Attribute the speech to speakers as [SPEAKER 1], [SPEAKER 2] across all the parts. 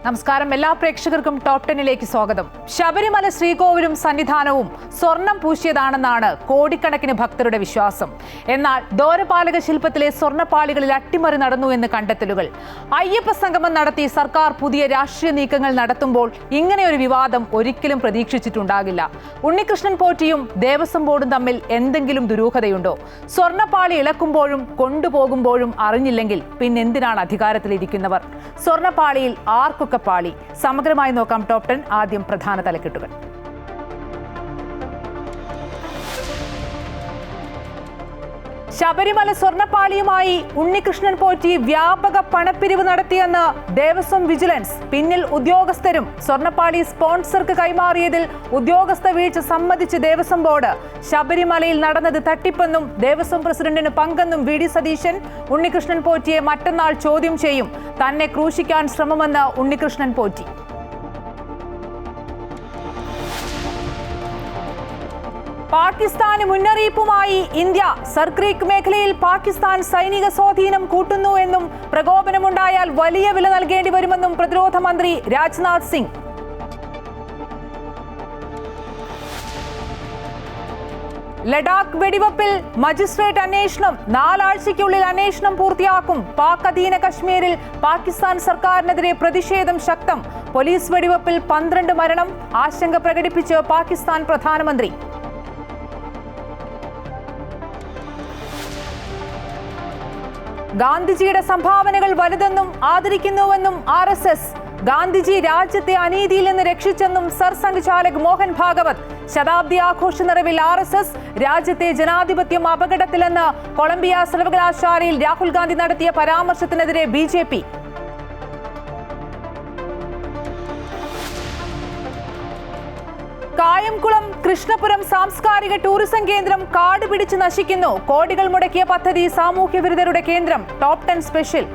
[SPEAKER 1] നമസ്കാരം, എല്ലാ പ്രേക്ഷകർക്കും ടോപ്പ് 10ലേക്ക് സ്വാഗതം. ശബരിമല ശ്രീകോവിലും സന്നിധാനവും സ്വർണം പൂശിയതാണെന്നാണ് കോടിക്കണക്കിന് ഭക്തരുടെ വിശ്വാസം. എന്നാൽ ദ്വാരപാലക ശില്പത്തിലെ സ്വർണ്ണപ്പാളികളിൽ അട്ടിമറി നടന്നു എന്ന് കണ്ടെത്തലുകൾ. അയ്യപ്പ സംഗമം നടത്തി സർക്കാർ പുതിയ രാഷ്ട്രീയ നീക്കങ്ങൾ നടത്തുമ്പോൾ ഇങ്ങനെയൊരു വിവാദം ഒരിക്കലും പ്രതീക്ഷിച്ചിട്ടുണ്ടാകില്ല. ഉണ്ണികൃഷ്ണൻ പോറ്റിയും ദേവസ്വം ബോർഡും തമ്മിൽ എന്തെങ്കിലും ദുരൂഹതയുണ്ടോ? സ്വർണ്ണപ്പാളി ഇളക്കുമ്പോഴും കൊണ്ടുപോകുമ്പോഴും അറിഞ്ഞില്ലെങ്കിൽ പിന്നെന്തിനാണ് അധികാരത്തിലിരിക്കുന്നവർ? സ്വർണ്ണപ്പാളിയിൽ ആർക്കൊക്കെ പാളി? സമഗ്രമായി നോക്കാം ടോപ്പ് 10. ആദ്യം പ്രധാന തലക്കെട്ടുകൾ. ശബരിമല സ്വർണ്ണപ്പാളിയുമായി ഉണ്ണികൃഷ്ണൻ പോറ്റി വ്യാപക പണപ്പിരിവ് നടത്തിയെന്ന് ദേവസ്വം വിജിലൻസ്. പിന്നിൽ ഉദ്യോഗസ്ഥരും സ്വർണ്ണപ്പാളി സ്പോൺസർക്ക് കൈമാറിയതിൽ ഉദ്യോഗസ്ഥ വീഴ്ച സമ്മതിച്ച് ദേവസ്വം ബോർഡ്. ശബരിമലയിൽ നടന്നത് തട്ടിപ്പെന്നും ദേവസ്വം പ്രസിഡന്റിന് പങ്കെന്നും വി.ഡി. സതീശൻ. ഉണ്ണികൃഷ്ണൻ പോറ്റിയെ മറ്റന്നാൾ ചോദ്യം ചെയ്യും. തന്നെ ക്രൂശിക്കാൻ ശ്രമമെന്ന് ഉണ്ണികൃഷ്ണൻ പോറ്റി. പാകിസ്ഥാന് മുന്നറിയിപ്പുമായി ഇന്ത്യ. സർക്രീക്ക് മേഖലയിൽ പാകിസ്ഥാൻ സൈനിക സ്വാധീനം കൂട്ടുന്നു എന്നും പ്രകോപനമുണ്ടായാൽ വലിയ വില നൽകേണ്ടി വരുമെന്നും പ്രതിരോധ മന്ത്രി രാജ്നാഥ് സിംഗ്. ലഡാക്ക് വെടിവെപ്പിൽ മജിസ്ട്രേറ്റ് അന്വേഷണം. 4 ആഴ്ചയ്ക്കുള്ളിൽ അന്വേഷണം പൂർത്തിയാക്കും. പാക് അധീന കശ്മീരിൽ പാകിസ്ഥാൻ സർക്കാരിനെതിരെ പ്രതിഷേധം ശക്തം. പോലീസ് വെടിവെപ്പിൽ 12 മരണം. ആശങ്ക പ്രകടിപ്പിച്ച് പാകിസ്ഥാൻ പ്രധാനമന്ത്രി. ഗാന്ധിജിയുടെ സംഭാവനകൾ വലുതെന്നും ആദരിക്കുന്നുവെന്നും RSS. ഗാന്ധിജി രാജ്യത്തെ അനീതിയിൽ നിന്ന് രക്ഷിച്ചെന്നും സർസംഘചാലക് മോഹൻ ഭാഗവത്. ശതാബ്ദി ആഘോഷ നിറവിൽ RSS. രാജ്യത്തെ ജനാധിപത്യം അപകടത്തിലെന്ന് കൊളംബിയ സർവകലാശാലയിൽ രാഹുൽ ഗാന്ധി നടത്തിയ പരാമർശത്തിനെതിരെ BJP. കായംകുളം കൃഷ്ണപുരം സാംസ്കാരിക ടൂറിസം കേന്ദ്രം കാട് പിടിച്ച് നശിക്കുന്നു. കോടികൾ മുടക്കിയ പദ്ധതി സാമൂഹ്യ വിരുദ്ധരുടെ കേന്ദ്രം. Top 10 special.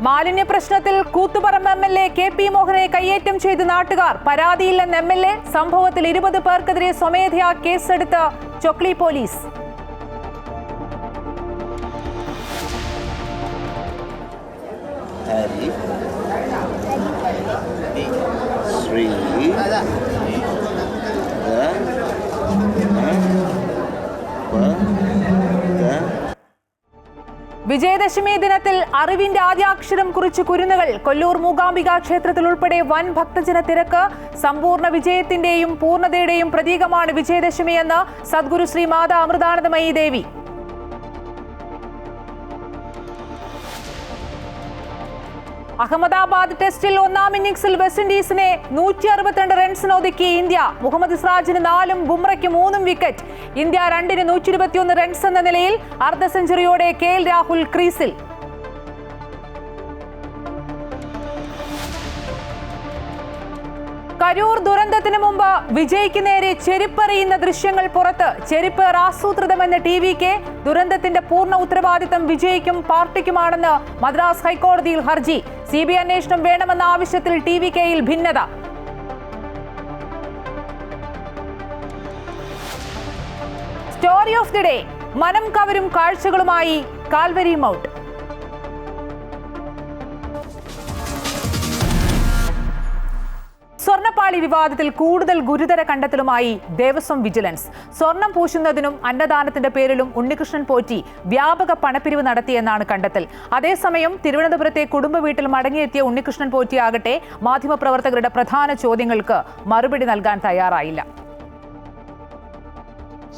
[SPEAKER 1] മാലിന്യ പ്രശ്നത്തിൽ കൂത്തുപറമ്പ് MLA KP മോഹനെ കയ്യേറ്റം ചെയ്ത് നാട്ടുകാർ. പരാതിയില്ലെന്ന് MLA. സംഭവത്തിൽ 20 പേർക്കെതിരെ സ്വമേധയാ കേസെടുത്ത് ചൊക്ലി പോലീസ്. വിജയദശമി ദിനത്തിൽ അറിവിന്റെ ആദ്യാക്ഷരം കുറിച്ച് കുരുന്നുകൾ. കൊല്ലൂർ മൂകാംബിക ക്ഷേത്രത്തിൽ ഉൾപ്പെടെ വൻ ഭക്തജന തിരക്ക്. സമ്പൂർണ്ണ വിജയത്തിന്റെയും പൂർണ്ണതയുടെയും പ്രതീകമാണ് വിജയദശമിയെന്ന് സദ്ഗുരു ശ്രീ മാതാ അമൃതാനന്ദമയി ദേവി. അഹമ്മദാബാദ് ടെസ്റ്റിൽ 1ാം ഇന്നിംഗ്സിൽ വെസ്റ്റ് ഇൻഡീസിനെ 162 റൺസിന് ഒതുക്കി ഇന്ത്യ. മുഹമ്മദ് സിറാജിന് 4ഉം ബുംറയ്ക്ക് 3ഉം വിക്കറ്റ്. ഇന്ത്യ 2ന് 121 റൺസ് എന്ന നിലയിൽ. അർദ്ധ സെഞ്ചുറിയോടെ KL രാഹുൽ ക്രീസിൽ. കരൂർ ദുരന്തത്തിന് മുമ്പ് വിജയ്ക്ക് നേരെ ചെരുപ്പെറിയുന്ന ദൃശ്യങ്ങൾ പുറത്ത്. ചെരുപ്പേർ ആസൂത്രിതമെന്ന് TVK. ദുരന്തത്തിന്റെ പൂർണ്ണ ഉത്തരവാദിത്തം വിജയ്ക്കും പാർട്ടിക്കുമാണെന്ന് മദ്രാസ് ഹൈക്കോടതിയിൽ ഹർജി. CBI അന്വേഷണം വേണമെന്ന ആവശ്യത്തിൽ TVKയിൽ ഭിന്നത. Story of the day. മനം കവരും കാഴ്ചകളുമായി കാൽവരി മൗണ്ട്. സ്വർണ്ണപ്പാളി വിവാദത്തിൽ കൂടുതൽ ഗുരുതര കണ്ടെത്തലുമായി ദേവസ്വം വിജിലൻസ്. സ്വർണം പൂശുന്നതിനും അന്നദാനത്തിന്റെ പേരിലും ഉണ്ണികൃഷ്ണൻ പോറ്റി വ്യാപക പണപ്പിരിവ് നടത്തിയെന്നാണ് കണ്ടെത്തൽ. അതേസമയം തിരുവനന്തപുരത്തെ കുടുംബ വീട്ടിൽ മടങ്ങിയെത്തിയ ഉണ്ണികൃഷ്ണൻ പോറ്റിയാകട്ടെ മാധ്യമപ്രവർത്തകരുടെ പ്രധാന ചോദ്യങ്ങൾക്ക് മറുപടി നൽകാൻ തയ്യാറായില്ല.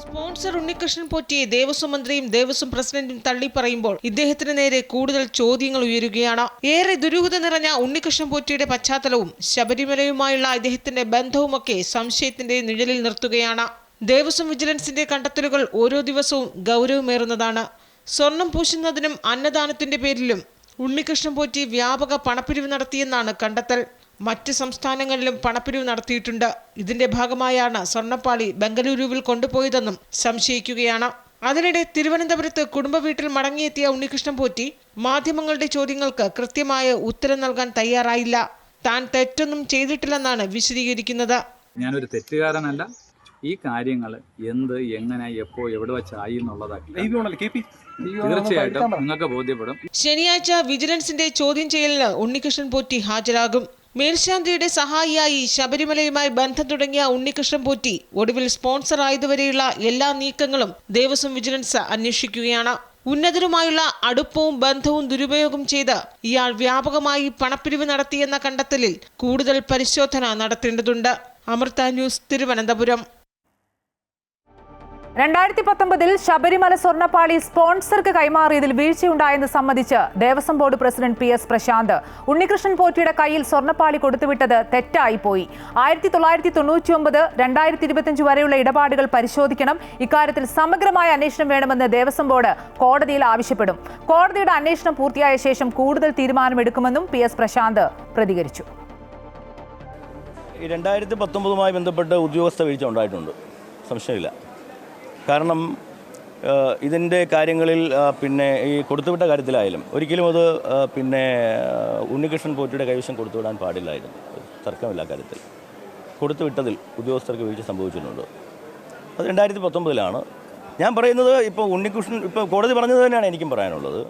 [SPEAKER 2] സ്പോൺസർ ഉണ്ണികൃഷ്ണൻ പോറ്റിയെ ദേവസ്വം മന്ത്രിയും ദേവസ്വം പ്രസിഡന്റും തള്ളിപ്പറയുമ്പോൾ ഇദ്ദേഹത്തിന് നേരെ കൂടുതൽ ചോദ്യങ്ങൾ ഉയരുകയാണ്. ഏറെ ദുരൂഹത നിറഞ്ഞ ഉണ്ണികൃഷ്ണൻ പോറ്റിയുടെ പശ്ചാത്തലവും ശബരിമലയുമായുള്ള ഇദ്ദേഹത്തിന്റെ ബന്ധവുമൊക്കെ സംശയത്തിന്റെ നിഴലിൽ നിർത്തുകയാണ്. ദേവസ്വം വിജിലൻസിന്റെ കണ്ടെത്തലുകൾ ഓരോ ദിവസവും ഗൗരവമേറുന്നതാണ്. സ്വർണം പൂശുന്നതിനും അന്നദാനത്തിന്റെ പേരിലും ഉണ്ണികൃഷ്ണൻ പോറ്റി വ്യാപക പണപ്പിരിവ് നടത്തിയെന്നാണ് കണ്ടെത്തൽ. മറ്റ് സംസ്ഥാനങ്ങളിലും പണപ്പിരിവ് നടത്തിയിട്ടുണ്ട്. ഇതിന്റെ ഭാഗമായാണ് സ്വർണ്ണപ്പാളി ബംഗളൂരുവിൽ കൊണ്ടുപോയതെന്നും സംശയിക്കുകയാണ്. അതിനിടെ തിരുവനന്തപുരത്ത് കുടുംബ വീട്ടിൽ മടങ്ങിയെത്തിയ ഉണ്ണികൃഷ്ണൻ പോറ്റി മാധ്യമങ്ങളുടെ ചോദ്യങ്ങൾക്ക് കൃത്യമായ ഉത്തരം നൽകാൻ തയ്യാറായില്ല. താൻ തെറ്റൊന്നും ചെയ്തിട്ടില്ലെന്നാണ് വിശദീകരിക്കുന്നത്.
[SPEAKER 3] ഞാനൊരു തെറ്റുകാരനല്ല. ഈ കാര്യങ്ങൾ എന്ത്, എങ്ങനെ, എപ്പോ, എവിടെ വെച്ചായി എന്നുള്ളതാക്കി തീർച്ചയായിട്ടും നിങ്ങൾക്ക് ബോധ്യപ്പെടും.
[SPEAKER 2] ശനിയാഴ്ച വിജിലൻസിന്റെ ചോദ്യം ചെയ്യലിന് ഉണ്ണികൃഷ്ണൻ പോറ്റി ഹാജരാകും. മേൽശാന്തിയുടെ സഹായിയായി ശബരിമലയുമായി ബന്ധം തുടങ്ങിയ ഉണ്ണികൃഷ്ണൻ പോറ്റി ഒടുവിൽ സ്പോൺസർ ആയതുവരെയുള്ള എല്ലാ നീക്കങ്ങളും ദേവസ്വം വിജിലൻസ് അന്വേഷിക്കുകയാണ്. ഉന്നതരുമായുള്ള അടുപ്പവും ബന്ധവും ദുരുപയോഗം ചെയ്ത് ഇയാൾ വ്യാപകമായി പണപ്പിരിവ് നടത്തിയെന്ന കണ്ടെത്തലിൽ കൂടുതൽ പരിശോധന നടത്തേണ്ടതുണ്ട്. അമൃത ന്യൂസ്, തിരുവനന്തപുരം.
[SPEAKER 1] 2019 ശബരിമല സ്വർണ്ണപ്പാളി സ്പോൺസർക്ക് കൈമാറിയതിൽ വീഴ്ചയുണ്ടായെന്ന് സംബന്ധിച്ച് Devaswom board president PS Prashanth Unnikrishnan പോറ്റിയുടെ കയ്യിൽ സ്വർണ്ണപ്പാളി കൊടുത്തുവിട്ടത് തെറ്റായിപ്പോയി. 1999, 2025 വരെയുള്ള ഇടപാടുകൾ പരിശോധിക്കണം. ഇക്കാര്യത്തിൽ സമഗ്രമായ അന്വേഷണം വേണമെന്ന് ദേവസ്വം ബോർഡ് കോടതിയിൽ ആവശ്യപ്പെടും. കോടതിയുടെ അന്വേഷണം പൂർത്തിയായ ശേഷം കൂടുതൽ തീരുമാനമെടുക്കുമെന്നും PS പ്രശാന്ത് പ്രതികരിച്ചു.
[SPEAKER 4] 2019 ബന്ധപ്പെട്ട് ഉദ്യോഗസ്ഥ വീഴ്ച ഉണ്ടായിട്ടുണ്ട്, സംശയമില്ല. കാരണം ഇതിൻ്റെ കാര്യങ്ങളിൽ ഈ കൊടുത്തുവിട്ട കാര്യത്തിലായാലും ഒരിക്കലും അത് ഉണ്ണികൃഷ്ണൻ പോറ്റിയുടെ കൈവശം കൊടുത്തുവിടാൻ പാടില്ലായിരുന്നു. തർക്കമില്ല കാര്യത്തിൽ. കൊടുത്തുവിട്ടതിൽ ഉദ്യോഗസ്ഥർക്ക് വീഴ്ച സംഭവിച്ചിട്ടുണ്ട്. അത് 2019 ഞാൻ പറയുന്നത്. ഇപ്പോൾ ഉണ്ണികൃഷ്ണൻ കോടതി പറഞ്ഞത് തന്നെയാണ് എനിക്കും പറയാനുള്ളത്.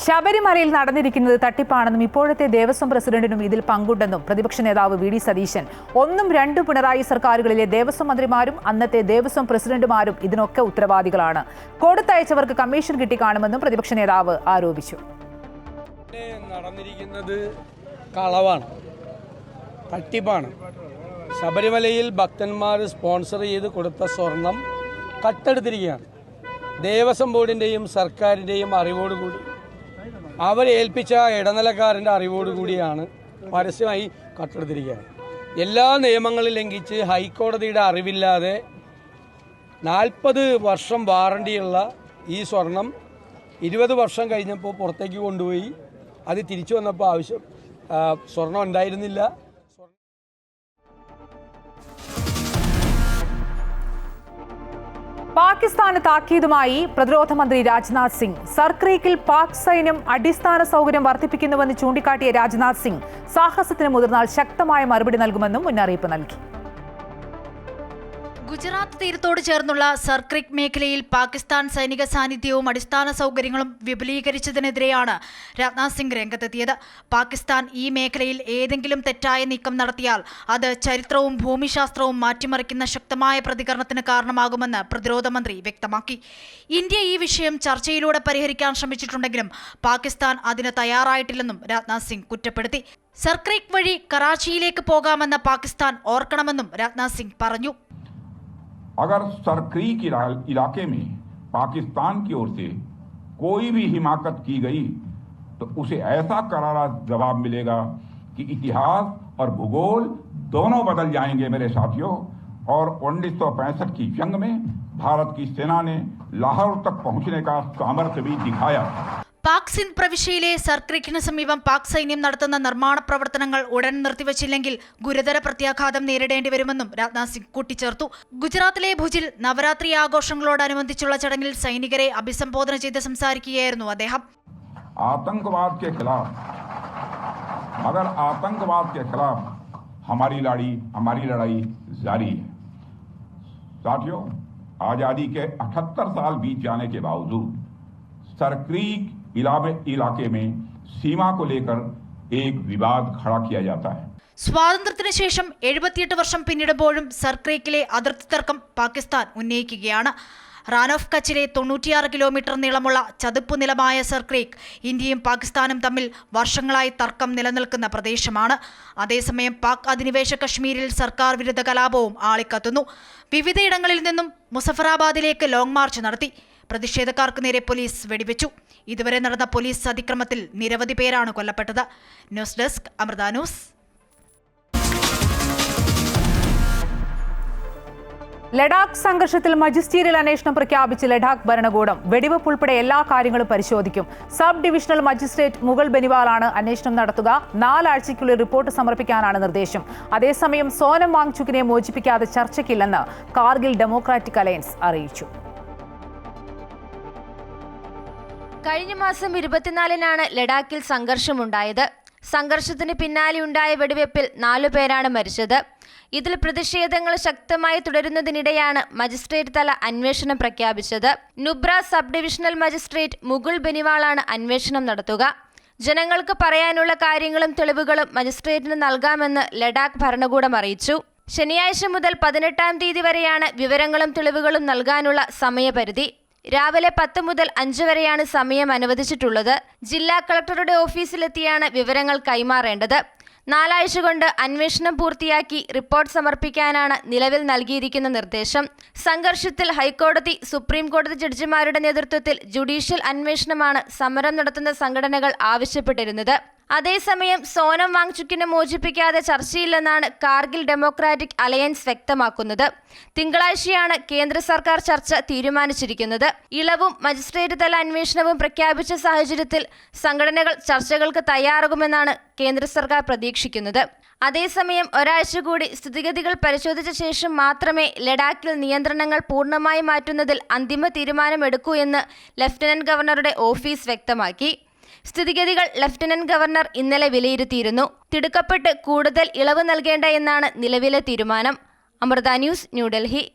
[SPEAKER 1] ശബരിമലയിൽ നടന്നിരിക്കുന്നത് തട്ടിപ്പാണെന്നും ഇപ്പോഴത്തെ ദേവസ്വം പ്രസിഡന്റിനും ഇതിൽ പങ്കുണ്ടെന്നും പ്രതിപക്ഷ നേതാവ് VD സതീശൻ. 1, 2 പിണറായി സർക്കാരുകളിലെ ദേവസ്വം മന്ത്രിമാരും അന്നത്തെ ദേവസ്വം പ്രസിഡന്റുമാരും ഇതിനൊക്കെ ഉത്തരവാദികളാണ്. കൊടുത്തയച്ചവർക്ക് കമ്മീഷൻ കിട്ടിക്കാണുമെന്നും പ്രതിപക്ഷ നേതാവ് ആരോപിച്ചു.
[SPEAKER 5] നടന്നിരിക്കുന്നത് കളവാണ്, തട്ടിപ്പാണ്. ശബരിമലയിൽ ഭക്തന്മാർ സ്പോൺസർ ചെയ്ത് കൊടുത്ത സ്വർണം കട്ടെടുത്തിരിക്കുകയാണ്. ദേവസ്വം ബോർഡിൻ്റെയും സർക്കാരിൻ്റെയും അറിവോടുകൂടി അവരെ ഏൽപ്പിച്ച ഇടനിലക്കാരൻ്റെ അറിവോടുകൂടിയാണ് പരസ്യമായി കട്ടെടുത്തിരിക്കുകയാണ്. എല്ലാ നിയമങ്ങളും ലംഘിച്ച് ഹൈക്കോടതിയുടെ അറിവില്ലാതെ 40 വർഷം വാറണ്ടിയുള്ള ഈ സ്വർണം 20 വർഷം കഴിഞ്ഞപ്പോൾ പുറത്തേക്ക് കൊണ്ടുപോയി. അത് തിരിച്ചു വന്നപ്പോൾ സ്വർണം ഉണ്ടായിരുന്നില്ല.
[SPEAKER 1] പാകിസ്ഥാന് താക്കീതുമായി പ്രതിരോധ മന്ത്രി രാജ്നാഥ് സിംഗ്. സർക്രീക്കിൽ പാക് സൈന്യം അടിസ്ഥാന സൗകര്യം വർദ്ധിപ്പിക്കുന്നുവെന്ന് ചൂണ്ടിക്കാട്ടിയ രാജ്നാഥ് സിംഗ് സാഹസത്തിന് മുതിർന്നാൽ ശക്തമായ മറുപടി നൽകുമെന്നും മുന്നറിയിപ്പ് നൽകി.
[SPEAKER 6] ഗുജറാത്ത് തീരത്തോട് ചേർന്നുള്ള സർക്രിക് മേഖലയിൽ പാകിസ്ഥാൻ സൈനിക സാന്നിധ്യവും അടിസ്ഥാന സൗകര്യങ്ങളും വിപുലീകരിച്ചതിനെതിരെയാണ് രാജ്നാഥ് സിംഗ് രംഗത്തെത്തിയത്. പാകിസ്ഥാൻ ഈ മേഖലയിൽ ഏതെങ്കിലും തെറ്റായ നീക്കം നടത്തിയാൽ അത് ചരിത്രവും ഭൂമിശാസ്ത്രവും മാറ്റിമറിക്കുന്ന ശക്തമായ പ്രതികരണത്തിന് കാരണമാകുമെന്ന് പ്രതിരോധ മന്ത്രി വ്യക്തമാക്കി. ഇന്ത്യ ഈ വിഷയം ചർച്ചയിലൂടെ പരിഹരിക്കാൻ ശ്രമിച്ചിട്ടുണ്ടെങ്കിലും പാകിസ്ഥാൻ അതിന് തയ്യാറായിട്ടില്ലെന്നും രാജ്നാഥ് സിംഗ് കുറ്റപ്പെടുത്തി. സർക്രിക് വഴി കറാച്ചിയിലേക്ക് പോകാമെന്ന് പാകിസ്ഥാൻ ഓർക്കണമെന്നും രാജ്നാഥ് സിംഗ് പറഞ്ഞു.
[SPEAKER 7] अगर सरक्रीक इलाके में पाकिस्तान की ओर से कोई भी हिमाकत की गई तो उसे ऐसा करारा जवाब मिलेगा कि इतिहास और भूगोल दोनों बदल जाएंगे मेरे साथियों। और 1965 की जंग में भारत की सेना ने लाहौर तक पहुंचने का सामर्थ्य भी दिखाया.
[SPEAKER 6] പാക് സിന്ധ് പ്രവിശ്യയിലെ സർക്രിക്കിന് സമീപം പാക് സൈന്യം നടത്തുന്ന നിർമ്മാണ പ്രവർത്തനങ്ങൾ ഉടൻ നിർത്തിവച്ചില്ലെങ്കിൽ ഗുരുതര പ്രത്യാഘാതം നേരിടേണ്ടി വരുമെന്നും രാജ്നാഥ് സിംഗ് കൂട്ടിച്ചേർത്തു. ഗുജറാത്തിലെ ഭുജിൽ നവരാത്രി ആഘോഷങ്ങളോടനുബന്ധിച്ചുള്ള ചടങ്ങിൽ സൈനികരെ അഭിസംബോധന ചെയ്ത് സംസാരിക്കുകയായിരുന്നു അദ്ദേഹം.
[SPEAKER 7] आतंकवाद के खिलाफ हमारी लड़ाई जारी है साथियों। आजादी के 78 साल बीत जाने के बावजूद सरक्रीक इलाके में सीमा को लेकर एक विवाद खड़ा किया जाता है.
[SPEAKER 6] സ്വാതന്ത്ര്യത്തിന് ശേഷം 78 വർഷം പിന്നിടുമ്പോഴും സർക്രീക്കിലെ അതിർത്തി തർക്കം പാകിസ്ഥാൻ ഉന്നയിക്കുകയാണ്. റാൻ ഓഫ് കച്ചിലെ 96 കിലോമീറ്റർ നീളമുള്ള ചതുപ്പ് നിലമായ സർക്രീക്ക് ഇന്ത്യയും പാകിസ്ഥാനും തമ്മിൽ വർഷങ്ങളായി തർക്കം നിലനിൽക്കുന്ന പ്രദേശമാണ്. അതേസമയം പാക് അധിനിവേശ കശ്മീരിൽ സർക്കാർ വിരുദ്ധ കലാപവും ആളിക്കത്തുന്നു. വിവിധയിടങ്ങളിൽ നിന്നും മുസഫറാബാദിലേക്ക് ലോങ് മാർച്ച് നടത്തി. പ്രതിഷേധക്കാർക്ക് നേരെ പോലീസ് വെടിവെച്ചു. ഇതുവരെ നടന്ന പോലീസ് അതിക്രമത്തിൽ നിരവധി പേരാണ് കൊല്ലപ്പെട്ടത്. News desk, Amrita news.
[SPEAKER 1] Ladakh സംഘർഷത്തിൽ മജിസ്റ്റീരിയൽ അന്വേഷണം പ്രഖ്യാപിച്ച് ലഡാക്ക് ഭരണകൂടം. വെടിവെപ്പ് ഉൾപ്പെടെ എല്ലാ കാര്യങ്ങളും പരിശോധിക്കും. സബ് ഡിവിഷണൽ മജിസ്ട്രേറ്റ് മുഗൾ ബെനിവാലാണ് അന്വേഷണം നടത്തുക. 4 ആഴ്ചയ്ക്കുള്ളിൽ റിപ്പോർട്ട് സമർപ്പിക്കാനാണ് നിർദ്ദേശം. അതേസമയം സോനം വാങ്ചുക്കിനെ മോചിപ്പിക്കാതെ ചർച്ചയ്ക്കില്ലെന്ന് കാർഗിൽ ഡെമോക്രാറ്റിക് അലയൻസ് അറിയിച്ചു.
[SPEAKER 8] കഴിഞ്ഞ മാസം 24-നാണ് ലഡാക്കിൽ സംഘർഷമുണ്ടായത്. സംഘർഷത്തിന് പിന്നാലെയുണ്ടായ വെടിവെപ്പിൽ 4 പേരാണ് മരിച്ചത്. ഇതിൽ പ്രതിഷേധങ്ങൾ ശക്തമായി തുടരുന്നതിനിടെയാണ് മജിസ്ട്രേറ്റ് തല അന്വേഷണം പ്രഖ്യാപിച്ചത്. Nubra sub divisional magistrate Mukul ബെനിവാളാണ് അന്വേഷണം നടത്തുക. ജനങ്ങൾക്ക് പറയാനുള്ള കാര്യങ്ങളും തെളിവുകളും മജിസ്ട്രേറ്റിന് നൽകാമെന്ന് ലഡാക്ക് ഭരണകൂടം അറിയിച്ചു. ശനിയാഴ്ച മുതൽ 18-ാം തീയതി വരെയാണ് വിവരങ്ങളും തെളിവുകളും നൽകാനുള്ള സമയപരിധി. രാവിലെ 10 മുതൽ 5 വരെയാണ് സമയം അനുവദിച്ചിട്ടുള്ളത്. ജില്ലാ കളക്ടറുടെ ഓഫീസിലെത്തിയാണ് വിവരങ്ങൾ കൈമാറേണ്ടത്. 4 ആഴ്ച കൊണ്ട് അന്വേഷണം പൂർത്തിയാക്കി റിപ്പോർട്ട് സമർപ്പിക്കാനാണ് നിലവിൽ നൽകിയിരിക്കുന്ന നിർദ്ദേശം. സംഘർഷത്തിൽ ഹൈക്കോടതി, സുപ്രീം കോടതി ജഡ്ജിമാരുടെ നേതൃത്വത്തിൽ ജുഡീഷ്യൽ അന്വേഷണമാണ് സമരം നടത്തുന്ന സംഘടനകൾ ആവശ്യപ്പെട്ടിരുന്നത്. അതേസമയം സോനം വാങ്ചുക്കിനെ മോചിപ്പിക്കാതെ ചർച്ചയില്ലെന്നാണ് കാർഗിൽ ഡെമോക്രാറ്റിക് അലയൻസ് വ്യക്തമാക്കുന്നത്. തിങ്കളാഴ്ചയാണ് കേന്ദ്ര സർക്കാർ ചർച്ച തീരുമാനിച്ചിരിക്കുന്നത്. ഇളവും മജിസ്ട്രേറ്റ് തല അന്വേഷണവും പ്രഖ്യാപിച്ച സാഹചര്യത്തിൽ സംഘടനകൾ ചർച്ചകൾക്ക് തയ്യാറാകുമെന്നാണ് കേന്ദ്ര സർക്കാർ പ്രതീക്ഷിക്കുന്നത്. അതേസമയം ഒരാഴ്ച കൂടി സ്ഥിതിഗതികൾ പരിശോധിച്ച ശേഷം മാത്രമേ ലഡാക്കിൽ നിയന്ത്രണങ്ങൾ പൂർണ്ണമായി മാറ്റുന്നതിൽ അന്തിമ തീരുമാനമെടുക്കൂ എന്ന് ലഫ്റ്റനന്റ് ഗവർണറുടെ ഓഫീസ് വ്യക്തമാക്കി. സ്ഥിതിഗതികൾ ലഫ്റ്റനന്റ് ഗവർണർ ഇന്നലെ വിലയിരുത്തിയിരുന്നു. തിടുക്കപ്പെട്ട് കൂടുതൽ ഇളവ് നൽകേണ്ട എന്നാണ് നിലവിലെ തീരുമാനം. അമൃത ന്യൂസ്, ന്യൂഡൽഹി.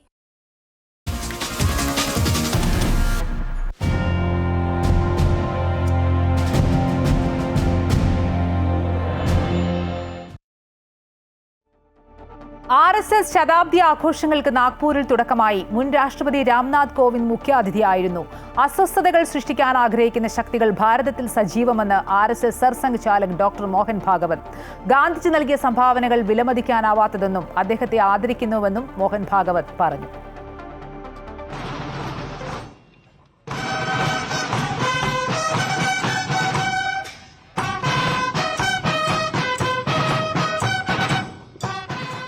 [SPEAKER 1] RSS ശതാബ്ദി ആഘോഷങ്ങൾക്ക് നാഗ്പൂരിൽ തുടക്കമായി. മുൻ രാഷ്ട്രപതി രാംനാഥ് കോവിന്ദ് മുഖ്യാതിഥിയായിരുന്നു. അസ്വസ്ഥതകൾ സൃഷ്ടിക്കാൻ ആഗ്രഹിക്കുന്ന ശക്തികൾ ഭാരതത്തിൽ സജീവമെന്ന് RSS സർസംഘ് ചാലക് ഡോക്ടർ മോഹൻ ഭാഗവത്. ഗാന്ധിജി നൽകിയ സംഭാവനകൾ വിലമതിക്കാനാവാത്തതെന്നും അദ്ദേഹത്തെ ആദരിക്കുന്നുവെന്നും മോഹൻ ഭാഗവത് പറഞ്ഞു.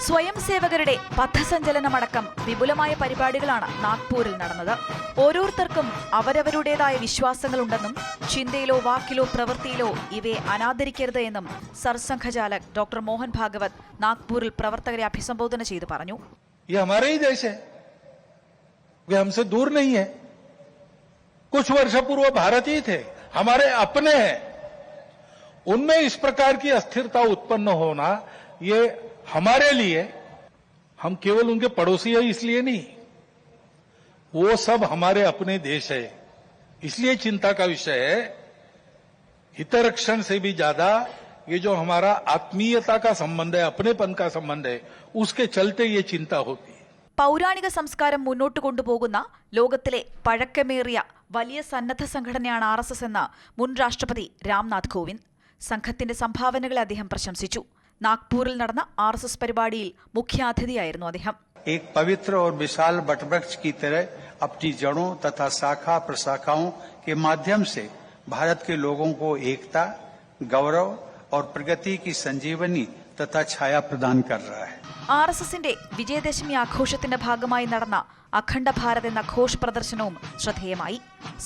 [SPEAKER 9] സ്വയം സേവകരുടെ പഥസഞ്ചലനമടക്കം വിപുലമായ പരിപാടികളാണ് നാഗ്പൂരിൽ നടന്നത്. ഓരോരുത്തർക്കും അവരവരുടേതായ വിശ്വാസങ്ങളുണ്ടെന്നും ചിന്തയിലോ വാക്കിലോ പ്രവൃത്തിയിലോ ഇവയെ അനാദരിക്കരുത് എന്നും സർസംഘചാലക് ഡോക്ടർ മോഹൻ ഭാഗവത് നാഗ്പൂരിൽ പ്രവർത്തകരെ അഭിസംബോധന ചെയ്ത് പറഞ്ഞു.
[SPEAKER 10] कुछ वर्ष पूर्व भारतीय थे, हमारे अपने हैं. उनमें इस प्रकार की अस्थिरता उत्पन्न होना, ये हमारे लिए, हम केवल उनके पड़ोसी हैं इसलिए नहीं, वो सब हमारे अपने देश है, इसलिए चिंता का विषय है. हितरक्षण से भी ज्यादा ये जो हमारा आत्मीयता का संबंध है, अपनेपन का संबंध है, उसके चलते ये चिंता होती है.
[SPEAKER 9] പൗരാണിക സംസ്കാരം മുന്നോട്ട് കൊണ്ടുപോകുന്ന ലോകത്തിലെ പഴക്കമേറിയ വലിയ സന്നദ്ധ സംഘടനയാണ് RSS എന്ന് മുൻ രാഷ്ട്രപതി രാംനാഥ് കോവിന്ദ്. സംഘത്തിന്റെ സംഭാവനകളെ അദ്ദേഹം പ്രശംസിച്ചു. നാഗ്പൂരിൽ നടന്ന RSS പരിപാടിയിൽ മുഖ്യാതിഥിയായിരുന്നു അദ്ദേഹം.
[SPEAKER 11] एक पवित्र और विशाल वटवृक्ष की तरह अपनी जड़ों तथा शाखा प्रशाखाओं के माध्यम से भारत के लोगों को एकता, गौरव और प्रगति की संजीवनी तथा छाया प्रदान कर रहा है.
[SPEAKER 9] RSSന്റെ വിജയദശമി ആഘോഷത്തിന്റെ ഭാഗമായി നടന്ന അഖണ്ഡ ഭാരത് എന്ന ഘോഷ് പ്രദർശനവും ശ്രദ്ധേയമായി.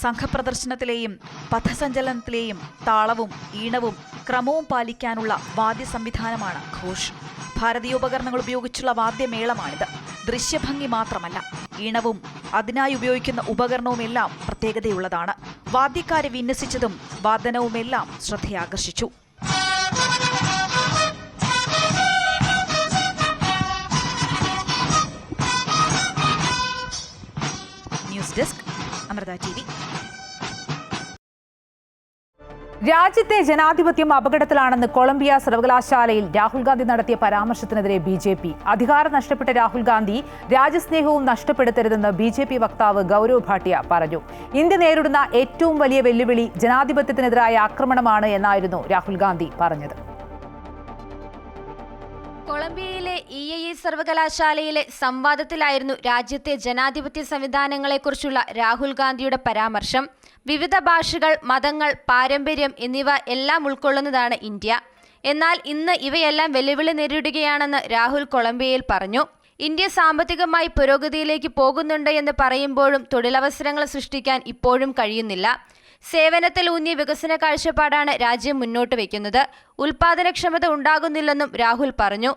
[SPEAKER 9] സംഘപ്രദർശനത്തിലെയും പഥസഞ്ചലനത്തിലെയും താളവും ഈണവും ക്രമവും പാലിക്കാനുള്ള വാദ്യ സംവിധാനമാണ് ഘോഷ്. ഭാരതീയോപകരണങ്ങൾ ഉപയോഗിച്ചുള്ള വാദ്യമേളമാണിത്. ദൃശ്യഭംഗി മാത്രമല്ല, ഈണവും അതിനായി ഉപയോഗിക്കുന്ന ഉപകരണവുമെല്ലാം പ്രത്യേകതയുള്ളതാണ്. വാദ്യക്കാരെ വിന്യസിച്ചതും വാദനവുമെല്ലാം ശ്രദ്ധയാകർഷിച്ചു. News desk, Amrita TV.
[SPEAKER 1] രാജ്യത്തെ ജനാധിപത്യം അപകടത്തിലാണെന്ന് കൊളംബിയ സർവകലാശാലയിൽ രാഹുൽ ഗാന്ധി നടത്തിയ പരാമർശത്തിനെതിരെ BJP. അധികാരം നഷ്ടപ്പെട്ട രാഹുൽ ഗാന്ധി രാജ്യസ്നേഹവും നഷ്ടപ്പെടുത്തരുതെന്ന് BJP വക്താവ് ഗൗരവ് ഭാട്ടിയ പറഞ്ഞു. ഇന്ത്യ നേരിടുന്ന ഏറ്റവും വലിയ വെല്ലുവിളി ജനാധിപത്യത്തിനെതിരായ ആക്രമണമാണ് എന്നായിരുന്നു രാഹുൽ ഗാന്ധി പറഞ്ഞത്.
[SPEAKER 8] കൊളംബിയയിലെ EIE സർവകലാശാലയിലെ സംവാദത്തിലായിരുന്നു രാജ്യത്തെ ജനാധിപത്യ സംവിധാനങ്ങളെക്കുറിച്ചുള്ള രാഹുൽ ഗാന്ധിയുടെ പരാമർശം. വിവിധ ഭാഷകൾ, മതങ്ങൾ, പാരമ്പര്യം എന്നിവ എല്ലാം ഉൾക്കൊള്ളുന്നതാണ് ഇന്ത്യ. എന്നാൽ ഇന്ന് ഇവയെല്ലാം വെല്ലുവിളി നേരിടുകയാണെന്ന് രാഹുൽ കൊളംബിയയിൽ പറഞ്ഞു. ഇന്ത്യ സാമ്പത്തികമായി പുരോഗതിയിലേക്ക് പോകുന്നുണ്ട് എന്ന് പറയുമ്പോഴും തൊഴിലവസരങ്ങൾ സൃഷ്ടിക്കാൻ ഇപ്പോഴും കഴിയുന്നില്ല. സേവനത്തിലൂന്നിയ വികസന കാഴ്ചപ്പാടാണ് രാജ്യം മുന്നോട്ട് വയ്ക്കുന്നത്. ഉൽപാദനക്ഷമത ഉണ്ടാകുന്നില്ലെന്നും രാഹുൽ പറഞ്ഞു.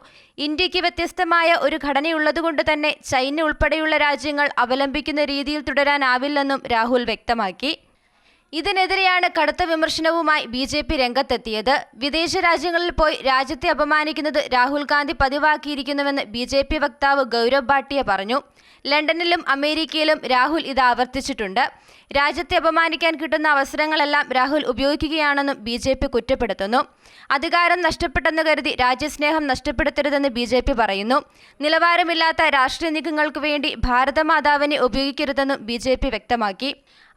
[SPEAKER 8] ഇന്ത്യക്ക് വ്യത്യസ്തമായ ഒരു ഘടനയുള്ളതുകൊണ്ട് തന്നെ ചൈന ഉൾപ്പെടെയുള്ള രാജ്യങ്ങൾ അവലംബിക്കുന്ന രീതിയിൽ തുടരാനാവില്ലെന്നും രാഹുൽ വ്യക്തമാക്കി. ഇതിനെതിരെയാണ് കടുത്ത വിമർശനവുമായി BJP രംഗത്തെത്തിയത്. വിദേശ രാജ്യങ്ങളിൽ പോയി രാജ്യത്തെ അപമാനിക്കുന്നത് രാഹുൽ ഗാന്ധി പതിവാക്കിയിരിക്കുന്നുവെന്ന് BJP വക്താവ് ഗൗരവ് ഭാട്ടിയ പറഞ്ഞു. ലണ്ടനിലും അമേരിക്കയിലും രാഹുൽ ഇത് ആവർത്തിച്ചിട്ടുണ്ട്. രാജ്യത്തെ അപമാനിക്കാൻ കിട്ടുന്ന അവസരങ്ങളെല്ലാം രാഹുൽ ഉപയോഗിക്കുകയാണെന്നും BJP കുറ്റപ്പെടുത്തുന്നു. അധികാരം നഷ്ടപ്പെട്ടെന്ന് കരുതി രാജ്യസ്നേഹം നഷ്ടപ്പെടുത്തരുതെന്ന് BJP പറയുന്നു. നിലവാരമില്ലാത്ത രാഷ്ട്രീയ നീക്കങ്ങൾക്ക് വേണ്ടി ഭാരതമാതാവിനെ ഉപയോഗിക്കരുതെന്നും BJP വ്യക്തമാക്കി.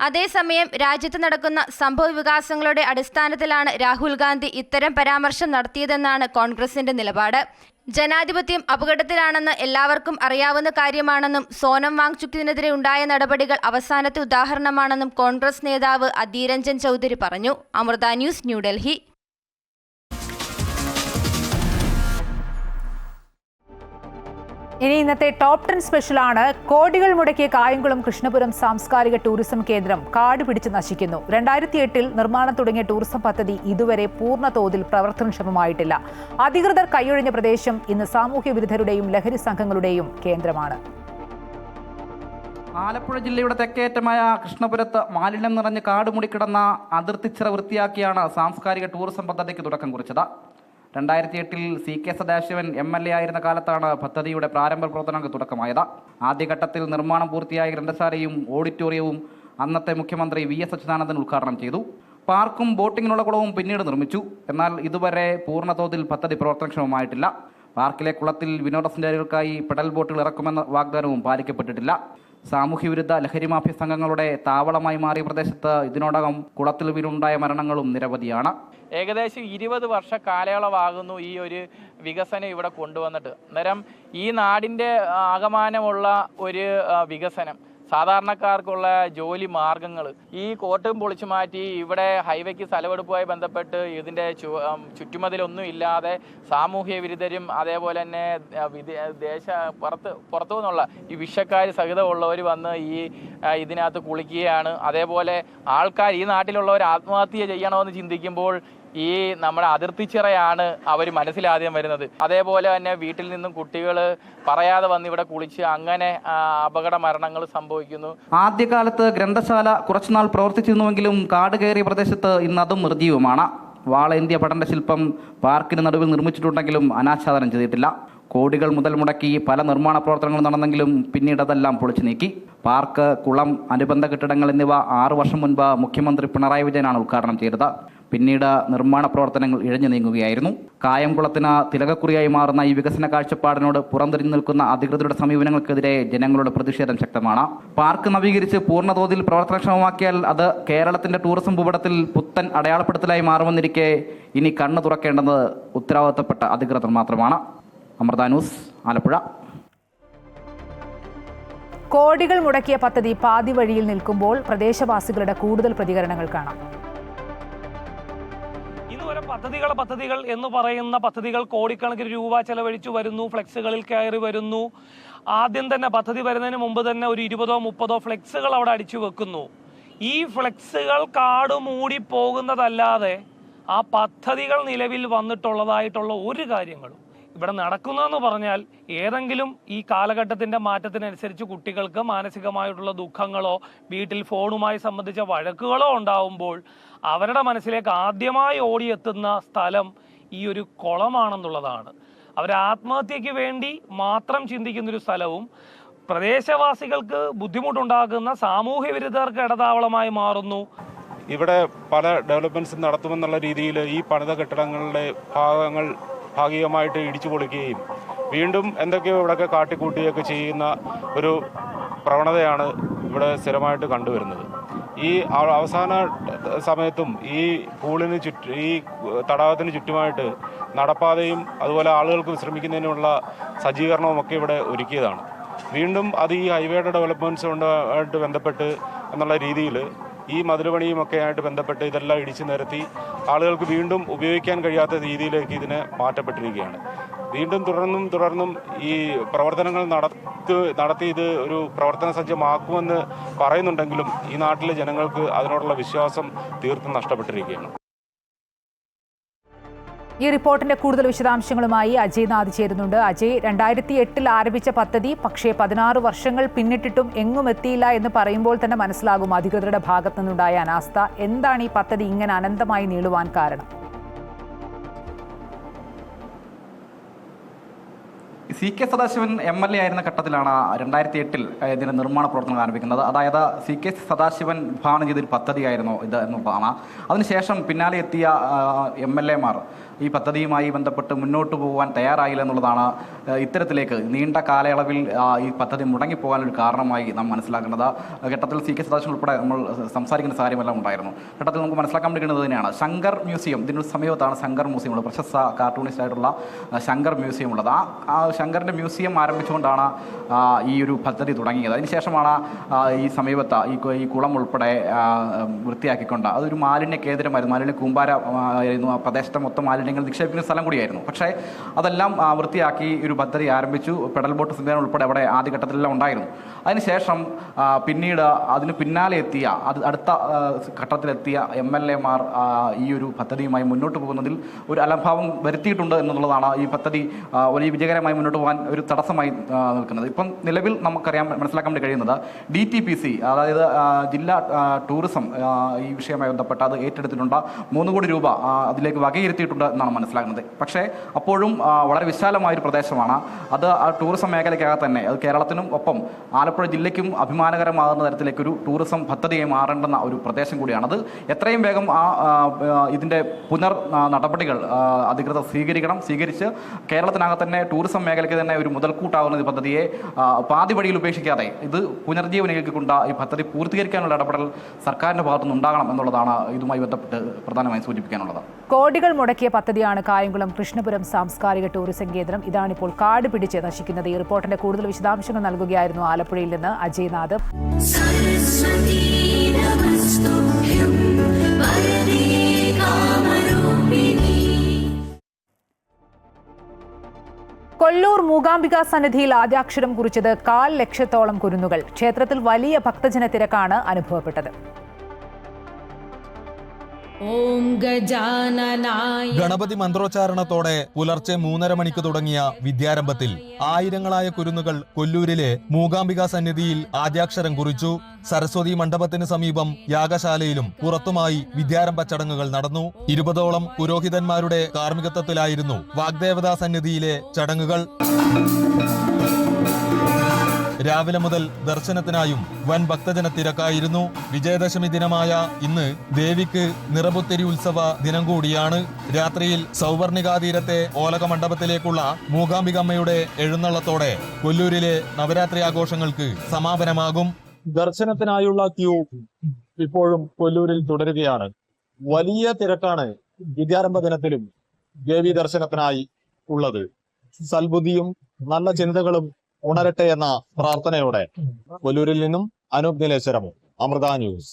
[SPEAKER 8] അതേസമയം രാജ്യത്ത് നടക്കുന്ന സംഭവ വികാസങ്ങളുടെ അടിസ്ഥാനത്തിലാണ് രാഹുൽ ഗാന്ധി ഇത്തരം പരാമർശം നടത്തിയതെന്നാണ് കോൺഗ്രസിന്റെ നിലപാട്. ജനാധിപത്യം അപകടത്തിലാണെന്ന് എല്ലാവർക്കും അറിയാവുന്ന കാര്യമാണെന്നും സോനം വാങ്ചുക്കിനെതിരെ ഉണ്ടായ നടപടികൾ അവസാനത്തെ ഉദാഹരണമാണെന്നും കോൺഗ്രസ് നേതാവ് അധീർ രഞ്ജൻ ചൗധരി പറഞ്ഞു. അമൃത ന്യൂസ്, ന്യൂഡൽഹി.
[SPEAKER 1] ഇനി ഇന്നത്തെ ടോപ്പ് 10 സ്പെഷ്യലാണ്. കോടികൾ മുടക്കിയ കായംകുളം കൃഷ്ണപുരം സാംസ്കാരിക ടൂറിസം കേന്ദ്രം കാട് പിടിച്ച് നശിക്കുന്നു. 2008 നിർമ്മാണം തുടങ്ങിയ ടൂറിസം പദ്ധതി ഇതുവരെ പൂർണ്ണ തോതിൽ പ്രവർത്തനക്ഷമമായിട്ടില്ല. അധികൃതർ കൈയൊഴിഞ്ഞ പ്രദേശം ഇന്ന് സാമൂഹ്യ വിരുദ്ധരുടെയും ലഹരി സംഘങ്ങളുടെയും കേന്ദ്രമാണ്.
[SPEAKER 12] ആലപ്പുഴ ജില്ലയുടെ തെക്കേറ്റമായ കൃഷ്ണപുരത്ത് മാലിന്യം നിറഞ്ഞ് കാട് മൂടിക്കിടന്ന അതിർത്തിച്ചിറ വൃത്തിയാക്കിയാണ് സാംസ്കാരിക ടൂറിസം പദ്ധതിക്ക് തുടക്കം കുറിച്ചത്. 2008 CK സദാശിവൻ MLA ആയിരുന്ന കാലത്താണ് പദ്ധതിയുടെ പ്രാരംഭ പ്രവർത്തനങ്ങൾക്ക് തുടക്കമായത്. ആദ്യഘട്ടത്തിൽ നിർമ്മാണം പൂർത്തിയായ ഗ്രന്ഥശാലയും ഓഡിറ്റോറിയവും അന്നത്തെ മുഖ്യമന്ത്രി VS അച്യുതാനന്ദൻ ഉദ്ഘാടനം ചെയ്തു. പാർക്കും ബോട്ടിങ്ങിനുള്ള കുളവും പിന്നീട് നിർമ്മിച്ചു. എന്നാൽ ഇതുവരെ പൂർണ്ണതോതിൽ പദ്ധതി പ്രവർത്തനക്ഷമമായിട്ടില്ല. പാർക്കിലെ കുളത്തിൽ വിനോദസഞ്ചാരികൾക്കായി പെഡൽ ബോട്ടുകൾ ഇറക്കുമെന്ന വാഗ്ദാനവും പാലിക്കപ്പെട്ടിട്ടില്ല. സാമൂഹ്യ വിരുദ്ധ ലഹരി മാഫിയ സംഘങ്ങളുടെ താവളമായി മാറിയ പ്രദേശത്ത് ഇതിനോടകം കുളത്തിൽ വീണുണ്ടായ മരണങ്ങളും നിരവധിയാണ്.
[SPEAKER 13] ഏകദേശം 20 വർഷ കാലയളവാകുന്നു ഈ ഒരു വികസനം ഇവിടെ കൊണ്ടുവന്നിട്ട്. അന്നേരം ഈ നാടിൻ്റെ ആകമാനമുള്ള ഒരു വികസനം, സാധാരണക്കാർക്കുള്ള ജോലി മാർഗങ്ങൾ, ഈ കോട്ടയം പൊളിച്ചു മാറ്റി ഇവിടെ ഹൈവേക്ക് സ്ഥലമെടുപ്പുമായി ബന്ധപ്പെട്ട് ഇതിൻ്റെ ചുറ്റുമതിലൊന്നും ഇല്ലാതെ സാമൂഹ്യ വിരുദ്ധരും അതേപോലെ തന്നെ പുറത്തു നിന്നുള്ള ഈ വിഷക്കാർ സഹിതമുള്ളവർ വന്ന് ഇതിനകത്ത് കുളിക്കുകയാണ്. അതേപോലെ ആൾക്കാർ ഈ നാട്ടിലുള്ളവർ ആത്മഹത്യ ചെയ്യണമെന്ന് ചിന്തിക്കുമ്പോൾ ഈ നമ്മുടെ അതിർത്തിച്ചിറയാണ് അവർ മനസ്സിലാദ്യം വരുന്നത്. അതേപോലെ തന്നെ വീട്ടിൽ നിന്നും കുട്ടികൾ പറയാതെ വന്ന് ഇവിടെ കുളിച്ച് അങ്ങനെ അപകട മരണങ്ങൾ സംഭവിക്കുന്നു.
[SPEAKER 12] ആദ്യകാലത്ത് ഗ്രന്ഥശാല കുറച്ചുനാൾ പ്രവർത്തിച്ചിരുന്നുവെങ്കിലും കാട് കയറിയ പ്രദേശത്ത് ഇന്ന് അതും നിർജ്ജീവമാണ്. വാളേന്ത്യ പഠന ശില്പം പാർക്കിന് നടുവിൽ നിർമ്മിച്ചിട്ടുണ്ടെങ്കിലും അനാച്ഛാദനം ചെയ്തിട്ടില്ല. കോടികൾ മുതൽ മുടക്കി പല നിർമ്മാണ പ്രവർത്തനങ്ങൾ നടന്നെങ്കിലും പിന്നീട് അതെല്ലാം പൊളിച്ചു നീക്കി. പാർക്ക്, കുളം, അനുബന്ധ കെട്ടിടങ്ങൾ എന്നിവ 6 വർഷം മുൻപ് മുഖ്യമന്ത്രി പിണറായി വിജയനാണ് ഉദ്ഘാടനം ചെയ്തത്. പിന്നീട് നിർമ്മാണ പ്രവർത്തനങ്ങൾ ഇഴഞ്ഞു നീങ്ങുകയായിരുന്നു. കായംകുളത്തിന് തിലകക്കുറിയായി മാറുന്ന ഈ വികസന കാഴ്ചപ്പാടിനോട് പുറംതിരിഞ്ഞു നിൽക്കുന്ന അധികൃതരുടെ സമീപനങ്ങൾക്കെതിരെ ജനങ്ങളുടെ പ്രതിഷേധം ശക്തമാണ്. പാർക്ക് നവീകരിച്ച് പൂർണ്ണതോതിൽ പ്രവർത്തനക്ഷമമാക്കിയാൽ അത് കേരളത്തിന്റെ ടൂറിസം ഭൂപടത്തിൽ പുത്തൻ അടയാളപ്പെടുത്തലായി മാറുമെന്നിരിക്കെ ഇനി കണ്ണു തുറക്കേണ്ടത് ഉത്തരവാദിത്തപ്പെട്ട അധികൃതർ മാത്രമാണ്. അമൃത ന്യൂസ്, ആലപ്പുഴ.
[SPEAKER 1] കോടികൾ മുടക്കിയ പദ്ധതി പാതി വഴിയിൽ നിൽക്കുമ്പോൾ പ്രദേശവാസികളുടെ കൂടുതൽ പ്രതികരണങ്ങൾ കാണാം.
[SPEAKER 14] പദ്ധതികൾ എന്ന് പറയുന്ന പദ്ധതികൾ കോടിക്കണക്കിന് രൂപ ചെലവഴിച്ചു വരുന്നു, ഫ്ലെക്സുകളിൽ കയറി വരുന്നു. ആദ്യം തന്നെ പദ്ധതി വരുന്നതിന് മുമ്പ് തന്നെ ഒരു 20-30 ഫ്ലെക്സുകൾ അവിടെ അടിച്ചു വെക്കുന്നു. ഈ ഫ്ലെക്സുകൾ കാട് മൂടി പോകുന്നതല്ലാതെ ആ പദ്ധതികൾ നിലവിൽ വന്നിട്ടുള്ളതായിട്ടുള്ള ഒരു കാര്യങ്ങളും ഇവിടെ നടക്കുന്നതെന്ന് പറഞ്ഞാൽ ഏതെങ്കിലും ഈ കാലഘട്ടത്തിൻ്റെ മാറ്റത്തിനനുസരിച്ച് കുട്ടികൾക്ക് മാനസികമായിട്ടുള്ള ദുഃഖങ്ങളോ വീട്ടിൽ ഫോണുമായി സംബന്ധിച്ച വഴക്കുകളോ ഉണ്ടാവുമ്പോൾ അവരുടെ മനസ്സിലേക്ക് ആദ്യമായി ഓടിയെത്തുന്ന സ്ഥലം ഈ ഒരു കുളമാണെന്നുള്ളതാണ്. അവർ ആത്മഹത്യക്ക് വേണ്ടി മാത്രം ചിന്തിക്കുന്നൊരു സ്ഥലവും പ്രദേശവാസികൾക്ക് ബുദ്ധിമുട്ടുണ്ടാക്കുന്ന സാമൂഹ്യ വിരുദ്ധർക്ക് ഇടതാവളമായി മാറുന്നു.
[SPEAKER 15] ഇവിടെ പല ഡെവലപ്മെൻറ്റ്സ് നടത്തുമെന്നുള്ള രീതിയിൽ ഈ പണിത കെട്ടിടങ്ങളുടെ ഭാഗികമായിട്ട് ഇടിച്ചു പൊളിക്കുകയും വീണ്ടും എന്തൊക്കെയോ ഇവിടെയൊക്കെ കാട്ടിക്കൂട്ടുകയൊക്കെ ചെയ്യുന്ന ഒരു പ്രവണതയാണ് ഇവിടെ സ്ഥിരമായിട്ട് കണ്ടുവരുന്നത്. ഈ അവസാന സമയത്തും ഈ പൂളിന് ഈ തടാകത്തിന് ചുറ്റുമായിട്ട് നടപ്പാതയും അതുപോലെ ആളുകൾക്ക് വിശ്രമിക്കുന്നതിനുള്ള സജ്ജീകരണവും ഒക്കെ ഇവിടെ ഒരുക്കിയതാണ്. വീണ്ടും അത് ഈ ഹൈവേയുടെ ഡെവലപ്മെൻറ്റ്സുമായിട്ട് ബന്ധപ്പെട്ട് എന്നുള്ള രീതിയിൽ ഈ മതിലുപണിയും ഒക്കെ ആയിട്ട് ബന്ധപ്പെട്ട് ഇതെല്ലാം ഇടിച്ചു നിരത്തി ആളുകൾക്ക് വീണ്ടും ഉപയോഗിക്കാൻ കഴിയാത്ത രീതിയിലേക്ക് ഇതിനെ മാറ്റപ്പെട്ടിരിക്കുകയാണ്. വീണ്ടും തുടർന്നും ഈ പ്രവർത്തനങ്ങൾ നടത്തി ഇത് ഒരു പ്രവർത്തന സജ്ജമാക്കുമെന്ന് പറയുന്നുണ്ടെങ്കിലും ഈ നാട്ടിലെ ജനങ്ങൾക്ക് അതിനോടുള്ള വിശ്വാസം തീർത്തും നഷ്ടപ്പെട്ടിരിക്കുകയാണ്.
[SPEAKER 1] ഈ റിപ്പോർട്ടിന്റെ കൂടുതൽ വിശദാംശങ്ങളുമായി അജയ് നാഥ് ചേരുന്നുണ്ട്. അജയ്, 2008 ആരംഭിച്ച പദ്ധതി പക്ഷേ 16 വർഷങ്ങൾ പിന്നിട്ടിട്ടും എങ്ങും എത്തിയില്ല എന്ന് പറയുമ്പോൾ തന്നെ മനസ്സിലാകും അധികൃതരുടെ ഭാഗത്തു നിന്നുണ്ടായ അനാസ്ഥ. എന്താണ് ഈ പദ്ധതി ഇങ്ങനെ അനന്തമായി നീളുവാൻ കാരണം?
[SPEAKER 12] CK സദാശിവൻ MLA ആയിരുന്ന ഘട്ടത്തിലാണ് 2008 ഇതിൻ്റെ നിർമ്മാണ പ്രവർത്തനം ആരംഭിക്കുന്നത്. അതായത് CK സദാശിവൻ വിഭാവനം ചെയ്തൊരു പദ്ധതിയായിരുന്നു ഇത് എന്നുള്ളതാണ്. അതിനുശേഷം പിന്നാലെ എത്തിയ MLA-മാർ ഈ പദ്ധതിയുമായി ബന്ധപ്പെട്ട് മുന്നോട്ട് പോകാൻ തയ്യാറായില്ല എന്നുള്ളതാണ് ഇത്തരത്തിലേക്ക് നീണ്ട കാലയളവിൽ ഈ പദ്ധതി മുടങ്ങിപ്പോകാനൊരു കാരണമായി നാം മനസ്സിലാക്കുന്നത്. ഘട്ടത്തിൽ CK സദാശിവൻ ഉൾപ്പെടെ നമ്മൾ സംസാരിക്കുന്ന കാര്യമെല്ലാം ഉണ്ടായിരുന്നു. ഘട്ടത്തിൽ നമുക്ക് മനസ്സിലാക്കാൻ പറ്റുന്നത് തന്നെയാണ് ശങ്കർ മ്യൂസിയം, ഇതിൻ്റെ സമീപത്താണ് ശങ്കർ മ്യൂസിയം ഉള്ളത്. പ്രശസ്ത കാർട്ടൂണിസ്റ്റ് ആയിട്ടുള്ള ശങ്കർ മ്യൂസിയം ഉള്ളത്. ആ ശങ്കറിൻ്റെ മ്യൂസിയം ആരംഭിച്ചുകൊണ്ടാണ് ഈ ഒരു പദ്ധതി തുടങ്ങിയത്. അതിനുശേഷമാണ് ഈ സമീപത്ത് ഈ കുളം ഉൾപ്പെടെ വൃത്തിയാക്കിക്കൊണ്ട് അതൊരു മാലിന്യ കേന്ദ്രമായിരുന്നു, മാലിന്യ കൂമ്പാരമായിരുന്നു. ആ പ്രദേശത്തെ മൊത്തം മാലിന്യങ്ങൾ നിക്ഷേപിക്കുന്ന സ്ഥലം കൂടിയായിരുന്നു. പക്ഷേ അതെല്ലാം വൃത്തിയാക്കി ഒരു പദ്ധതി ആരംഭിച്ചു. പെഡൽ ബോട്ട് സംവിധാനം ഉൾപ്പെടെ അവിടെ ആദ്യഘട്ടത്തിലെല്ലാം ഉണ്ടായിരുന്നു. അതിനുശേഷം പിന്നീട് അതിന് പിന്നാലെ എത്തിയ അടുത്ത ഘട്ടത്തിലെത്തിയ MLA-മാർ ഈ ഒരു പദ്ധതിയുമായി മുന്നോട്ട് പോകുന്നതിൽ ഒരു അലംഭാവം വരുത്തിയിട്ടുണ്ട് എന്നുള്ളതാണ് ഈ പദ്ധതി വലിയ വിജയകരമായി മുന്നോട്ട് പോകാൻ ഒരു തടസ്സമായി നിൽക്കുന്നത്. ഇപ്പം നിലവിൽ നമുക്കറിയാൻ മനസ്സിലാക്കാൻ വേണ്ടി കഴിയുന്നത് DTPC, അതായത് ജില്ലാ ടൂറിസം ഈ വിഷയവുമായി ബന്ധപ്പെട്ട് അത് ഏറ്റെടുത്തിട്ടുണ്ട്. 3 കോടി രൂപ അതിലേക്ക് വകയിരുത്തിയിട്ടുണ്ട് എന്നാണ് മനസ്സിലാക്കുന്നത്. പക്ഷേ അപ്പോഴും വളരെ വിശാലമായൊരു പ്രദേശമാണ് അത്. ആ ടൂറിസം മേഖലയ്ക്കകത്ത് തന്നെ അത് കേരളത്തിനും ഒപ്പം ആലപ്പുഴ ജില്ലയ്ക്കും അഭിമാനകരമാകുന്ന തരത്തിലേക്കൊരു ടൂറിസം പദ്ധതിയായി മാറേണ്ടുന്ന ഒരു പ്രദേശം കൂടിയാണത്. എത്രയും വേഗം ഇതിൻ്റെ പുനർ നടപടികൾ അധികൃതർ സ്വീകരിച്ച് കേരളത്തിനകത്ത് തന്നെ ടൂറിസം മേഖലയ്ക്ക് തന്നെ ഒരു മുതൽക്കൂട്ടാവുന്ന ഈ പദ്ധതിയെ പാതി വഴിയിൽ ഉപേക്ഷിക്കാതെ ഇത് പുനർജീവനിലേക്കൊണ്ട് ഈ പദ്ധതി പൂർത്തീകരിക്കാനുള്ള ഇടപെടൽ സർക്കാരിൻ്റെ ഭാഗത്തുനിന്ന് ഉണ്ടാകണം എന്നുള്ളതാണ് ഇതുമായി ബന്ധപ്പെട്ട് പ്രധാനമായും സൂചിപ്പിക്കാനുള്ളത്.
[SPEAKER 1] കോടികൾ മുടക്കിയ പദ്ധതിയാണ് കായംകുളം കൃഷ്ണപുരം സാംസ്കാരിക ടൂറിസം കേന്ദ്രം. ഇതാണിപ്പോൾ കാട് പിടിച്ച് നശിക്കുന്നത്. ഈ റിപ്പോർട്ടിന്റെ കൂടുതൽ വിശദാംശങ്ങൾ നൽകുകയായിരുന്നു ആലപ്പുഴയിൽ നിന്ന് അജയ് നാഥ്. കൊല്ലൂർ മൂകാംബിക സന്നിധിയിൽ ആദ്യാക്ഷരം കുറിച്ചത് 1.25 ലക്ഷത്തോളം കുരുന്നുകൾ. ക്ഷേത്രത്തിൽ വലിയ ഭക്തജന തിരക്കാണ് അനുഭവപ്പെട്ടത്.
[SPEAKER 16] ഗണപതി മന്ത്രോച്ചാരണത്തോടെ പുലർച്ചെ 3:30 മണിക്ക് തുടങ്ങിയ വിദ്യാരംഭത്തിൽ ആയിരങ്ങളായ കുരുന്നുകൾ കൊല്ലൂരിലെ മൂകാംബിക സന്നിധിയിൽ ആദ്യാക്ഷരം കുറിച്ചു. സരസ്വതി മണ്ഡപത്തിന് സമീപം യാഗശാലയിലും പുറത്തുമായി വിദ്യാരംഭ ചടങ്ങുകൾ നടന്നു. 20ഓളം പുരോഹിതന്മാരുടെ കാർമ്മികത്വത്തിലായിരുന്നു വാഗ്ദേവതാ സന്നിധിയിലെ ചടങ്ങുകൾ. രാവിലെ മുതൽ ദർശനത്തിനായും വൻ ഭക്തജന തിരക്കായിരുന്നു. വിജയദശമി ദിനമായ ഇന്ന് ദേവിക്ക് നിറപുത്തരി ഉത്സവ ദിനം കൂടിയാണ്. രാത്രിയിൽ സൗവർണികാതീരത്തെ ഓലക മണ്ഡപത്തിലേക്കുള്ള മൂകാംബികമ്മയുടെ എഴുന്നള്ളത്തോടെ കൊല്ലൂരിലെ നവരാത്രി ആഘോഷങ്ങൾക്ക് സമാപനമാകും.
[SPEAKER 17] ദർശനത്തിനായുള്ള ക്യൂ ഇപ്പോഴും കൊല്ലൂരിൽ തുടരുകയാണ്. വലിയ തിരക്കാണ് വിദ്യാരംഭ ദിനത്തിലും ദേവി ദർശനത്തിനായി ഉള്ളത്. സൽബുദ്ധിയും നല്ല ചിന്തകളും ഉണരട്ടെ എന്ന പ്രാർത്ഥനയോടെ കൊല്ലൂരിൽ നിന്നും അനൂപ് നീലേശ്വരം, അമൃത ന്യൂസ്.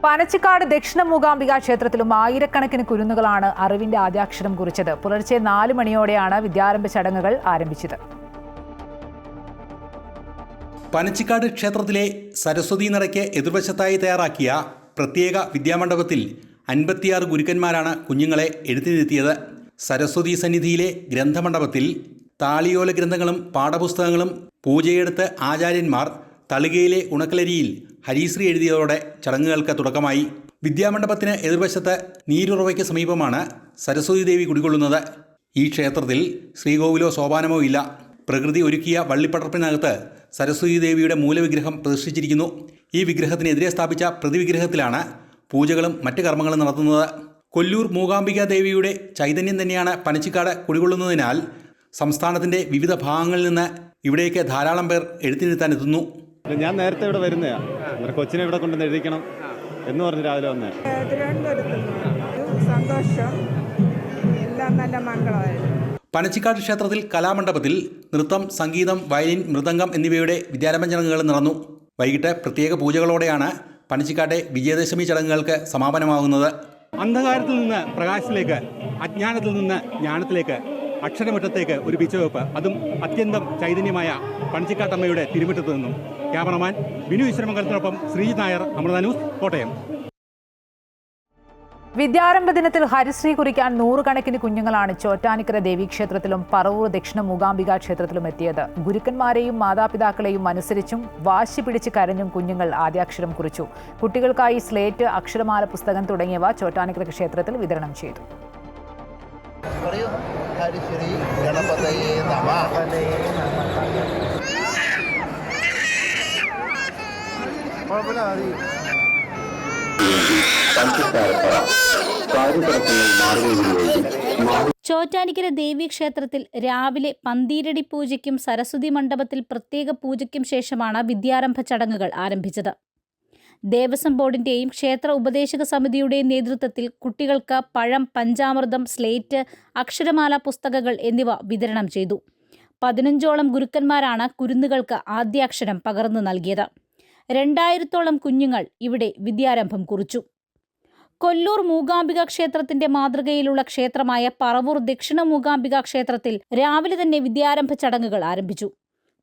[SPEAKER 1] പനച്ചിക്കാട് ദക്ഷിണ മൂകാംബിക ക്ഷേത്രത്തിലും ആയിരക്കണക്കിന് കുരുന്നുകളാണ് അറിവിന്റെ ആദ്യാക്ഷരം കുറിച്ചത്. പുലർച്ചെ 4 മണിയോടെയാണ് വിദ്യാരംഭ ചടങ്ങുകൾ ആരംഭിച്ചത്.
[SPEAKER 18] പനച്ചിക്കാട് ക്ഷേത്രത്തിലെ സരസ്വതി നടയ്ക്ക് എതിർവശത്തായി തയ്യാറാക്കിയ പ്രത്യേക വിദ്യാമണ്ഡപത്തിൽ 56 ഗുരുക്കന്മാരാണ് കുഞ്ഞുങ്ങളെ എഴുത്തിനിരുത്തിയത്. സരസ്വതി സന്നിധിയിലെ ഗ്രന്ഥമണ്ഡപത്തിൽ താളിയോല ഗ്രന്ഥങ്ങളും പാഠപുസ്തകങ്ങളും പൂജയെടുത്ത് ആചാര്യന്മാർ തളികയിലെ ഉണക്കലരിയിൽ ഹരിശ്രീ എഴുതിയതോടെ ചടങ്ങുകൾക്ക് തുടക്കമായി. വിദ്യാമണ്ഡപത്തിന് എതിർവശത്ത് നീരുറവയ്ക്ക് സമീപമാണ് സരസ്വതി ദേവി കുടികൊള്ളുന്നത്. ഈ ക്ഷേത്രത്തിൽ ശ്രീകോവിലോ സോപാനമോ ഇല്ല. പ്രകൃതി ഒരുക്കിയ വള്ളിപ്പടർപ്പിനകത്ത് സരസ്വതി ദേവിയുടെ മൂലവിഗ്രഹം പ്രതിഷ്ഠിച്ചിരിക്കുന്നു. ഈ വിഗ്രഹത്തിനെതിരെ സ്ഥാപിച്ച പ്രതിവിഗ്രഹത്തിലാണ് പൂജകളും മറ്റ് കർമ്മങ്ങളും നടത്തുന്നത്. കൊല്ലൂർ മൂകാംബിക ദേവിയുടെ ചൈതന്യം തന്നെയാണ് പനച്ചിക്കാട് കുടികൊള്ളുന്നതിനാൽ സംസ്ഥാനത്തിൻ്റെ വിവിധ ഭാഗങ്ങളിൽ നിന്ന് ഇവിടേക്ക് ധാരാളം പേർ എഴുത്തിനിരുത്താനെത്തുന്നു.
[SPEAKER 17] ഞാൻ നേരത്തെ ഇവിടെ വരുന്നതാണ്. കൊച്ചിനെ ഇവിടെ കൊണ്ടുവന്ന് എഴുതിക്കണം എന്ന് പറഞ്ഞ് രാവിലെ വന്നേ.
[SPEAKER 19] സന്തോഷം, എല്ലാം നല്ല മംഗളമായിരുന്നു.
[SPEAKER 18] പനച്ചിക്കാട് ക്ഷേത്രത്തിൽ കലാമണ്ഡപത്തിൽ നൃത്തം, സംഗീതം, വയലിൻ, മൃദംഗം എന്നിവയുടെ വിദ്യാരംഭ ചടങ്ങുകൾ നടന്നു. വൈകിട്ട് പ്രത്യേക പൂജകളോടെയാണ് പനച്ചിക്കാട്ടെ വിജയദശമി ചടങ്ങുകൾക്ക് സമാപനമാകുന്നത്.
[SPEAKER 17] അന്ധകാരത്തിൽ നിന്ന് പ്രകാശത്തിലേക്ക്, അജ്ഞാനത്തിൽ നിന്ന് ജ്ഞാനത്തിലേക്ക്, അക്ഷരമുറ്റത്തേക്ക് ഒരു പിച്ചവെപ്പ്, അതും അത്യന്തം ചൈതന്യമായ പനച്ചിക്കാട്ടമ്മയുടെ തിരുമുറ്റത്ത് നിന്നും. ക്യാമറമാൻ ബിനു ഈശ്വരമംഗലത്തിനൊപ്പം ശ്രീജിത് നായർ, അമൃത ന്യൂസ്, കോട്ടയം.
[SPEAKER 1] വിദ്യാരംഭ ദിനത്തിൽ ഹരിശ്രീ കുറിക്കാൻ നൂറുകണക്കിന് കുഞ്ഞുങ്ങളാണ് ചോറ്റാനിക്കര ദേവീക്ഷേത്രത്തിലും പറവൂർ ദക്ഷിണ മൂകാംബിക ക്ഷേത്രത്തിലും എത്തിയത്. ഗുരുക്കന്മാരെയും മാതാപിതാക്കളെയും അനുസരിച്ചും വാശി പിടിച്ച് കരഞ്ഞും കുഞ്ഞുങ്ങൾ ആദ്യാക്ഷരം കുറിച്ചു. കുട്ടികൾക്കായി സ്ലേറ്റ്, അക്ഷരമാല പുസ്തകം തുടങ്ങിയവ ചോറ്റാനിക്കര ക്ഷേത്രത്തിൽ വിതരണം ചെയ്തു.
[SPEAKER 20] ചോറ്റാനിക്കര ദേവീക്ഷേത്രത്തിൽ രാവിലെ പന്തീരടി പൂജയ്ക്കും സരസ്വതി മണ്ഡപത്തിൽ പ്രത്യേക പൂജയ്ക്കും ശേഷമാണ് വിദ്യാരംഭ ചടങ്ങുകൾ ആരംഭിച്ചത്. ദേവസ്വം ബോർഡിന്റെയും ക്ഷേത്ര ഉപദേശക സമിതിയുടെയും നേതൃത്വത്തിൽ കുട്ടികൾക്ക് പഴം, പഞ്ചാമൃതം, സ്ലേറ്റ്, അക്ഷരമാല പുസ്തകങ്ങൾ എന്നിവ വിതരണം ചെയ്തു. 15ഓളം ഗുരുക്കന്മാരാണ് കുരുന്നുകൾക്ക് ആദ്യാക്ഷരം പകർന്നു നൽകിയത്. 2000ഓളം കുഞ്ഞുങ്ങൾ ഇവിടെ വിദ്യാരംഭം കുറിച്ചു. കൊല്ലൂർ മൂകാംബിക ക്ഷേത്രത്തിന്റെ മാതൃകയിലുള്ള ക്ഷേത്രമായ പറവൂർ ദക്ഷിണ മൂകാംബിക ക്ഷേത്രത്തിൽ രാവിലെ തന്നെ വിദ്യാരംഭ ചടങ്ങുകൾ ആരംഭിച്ചു.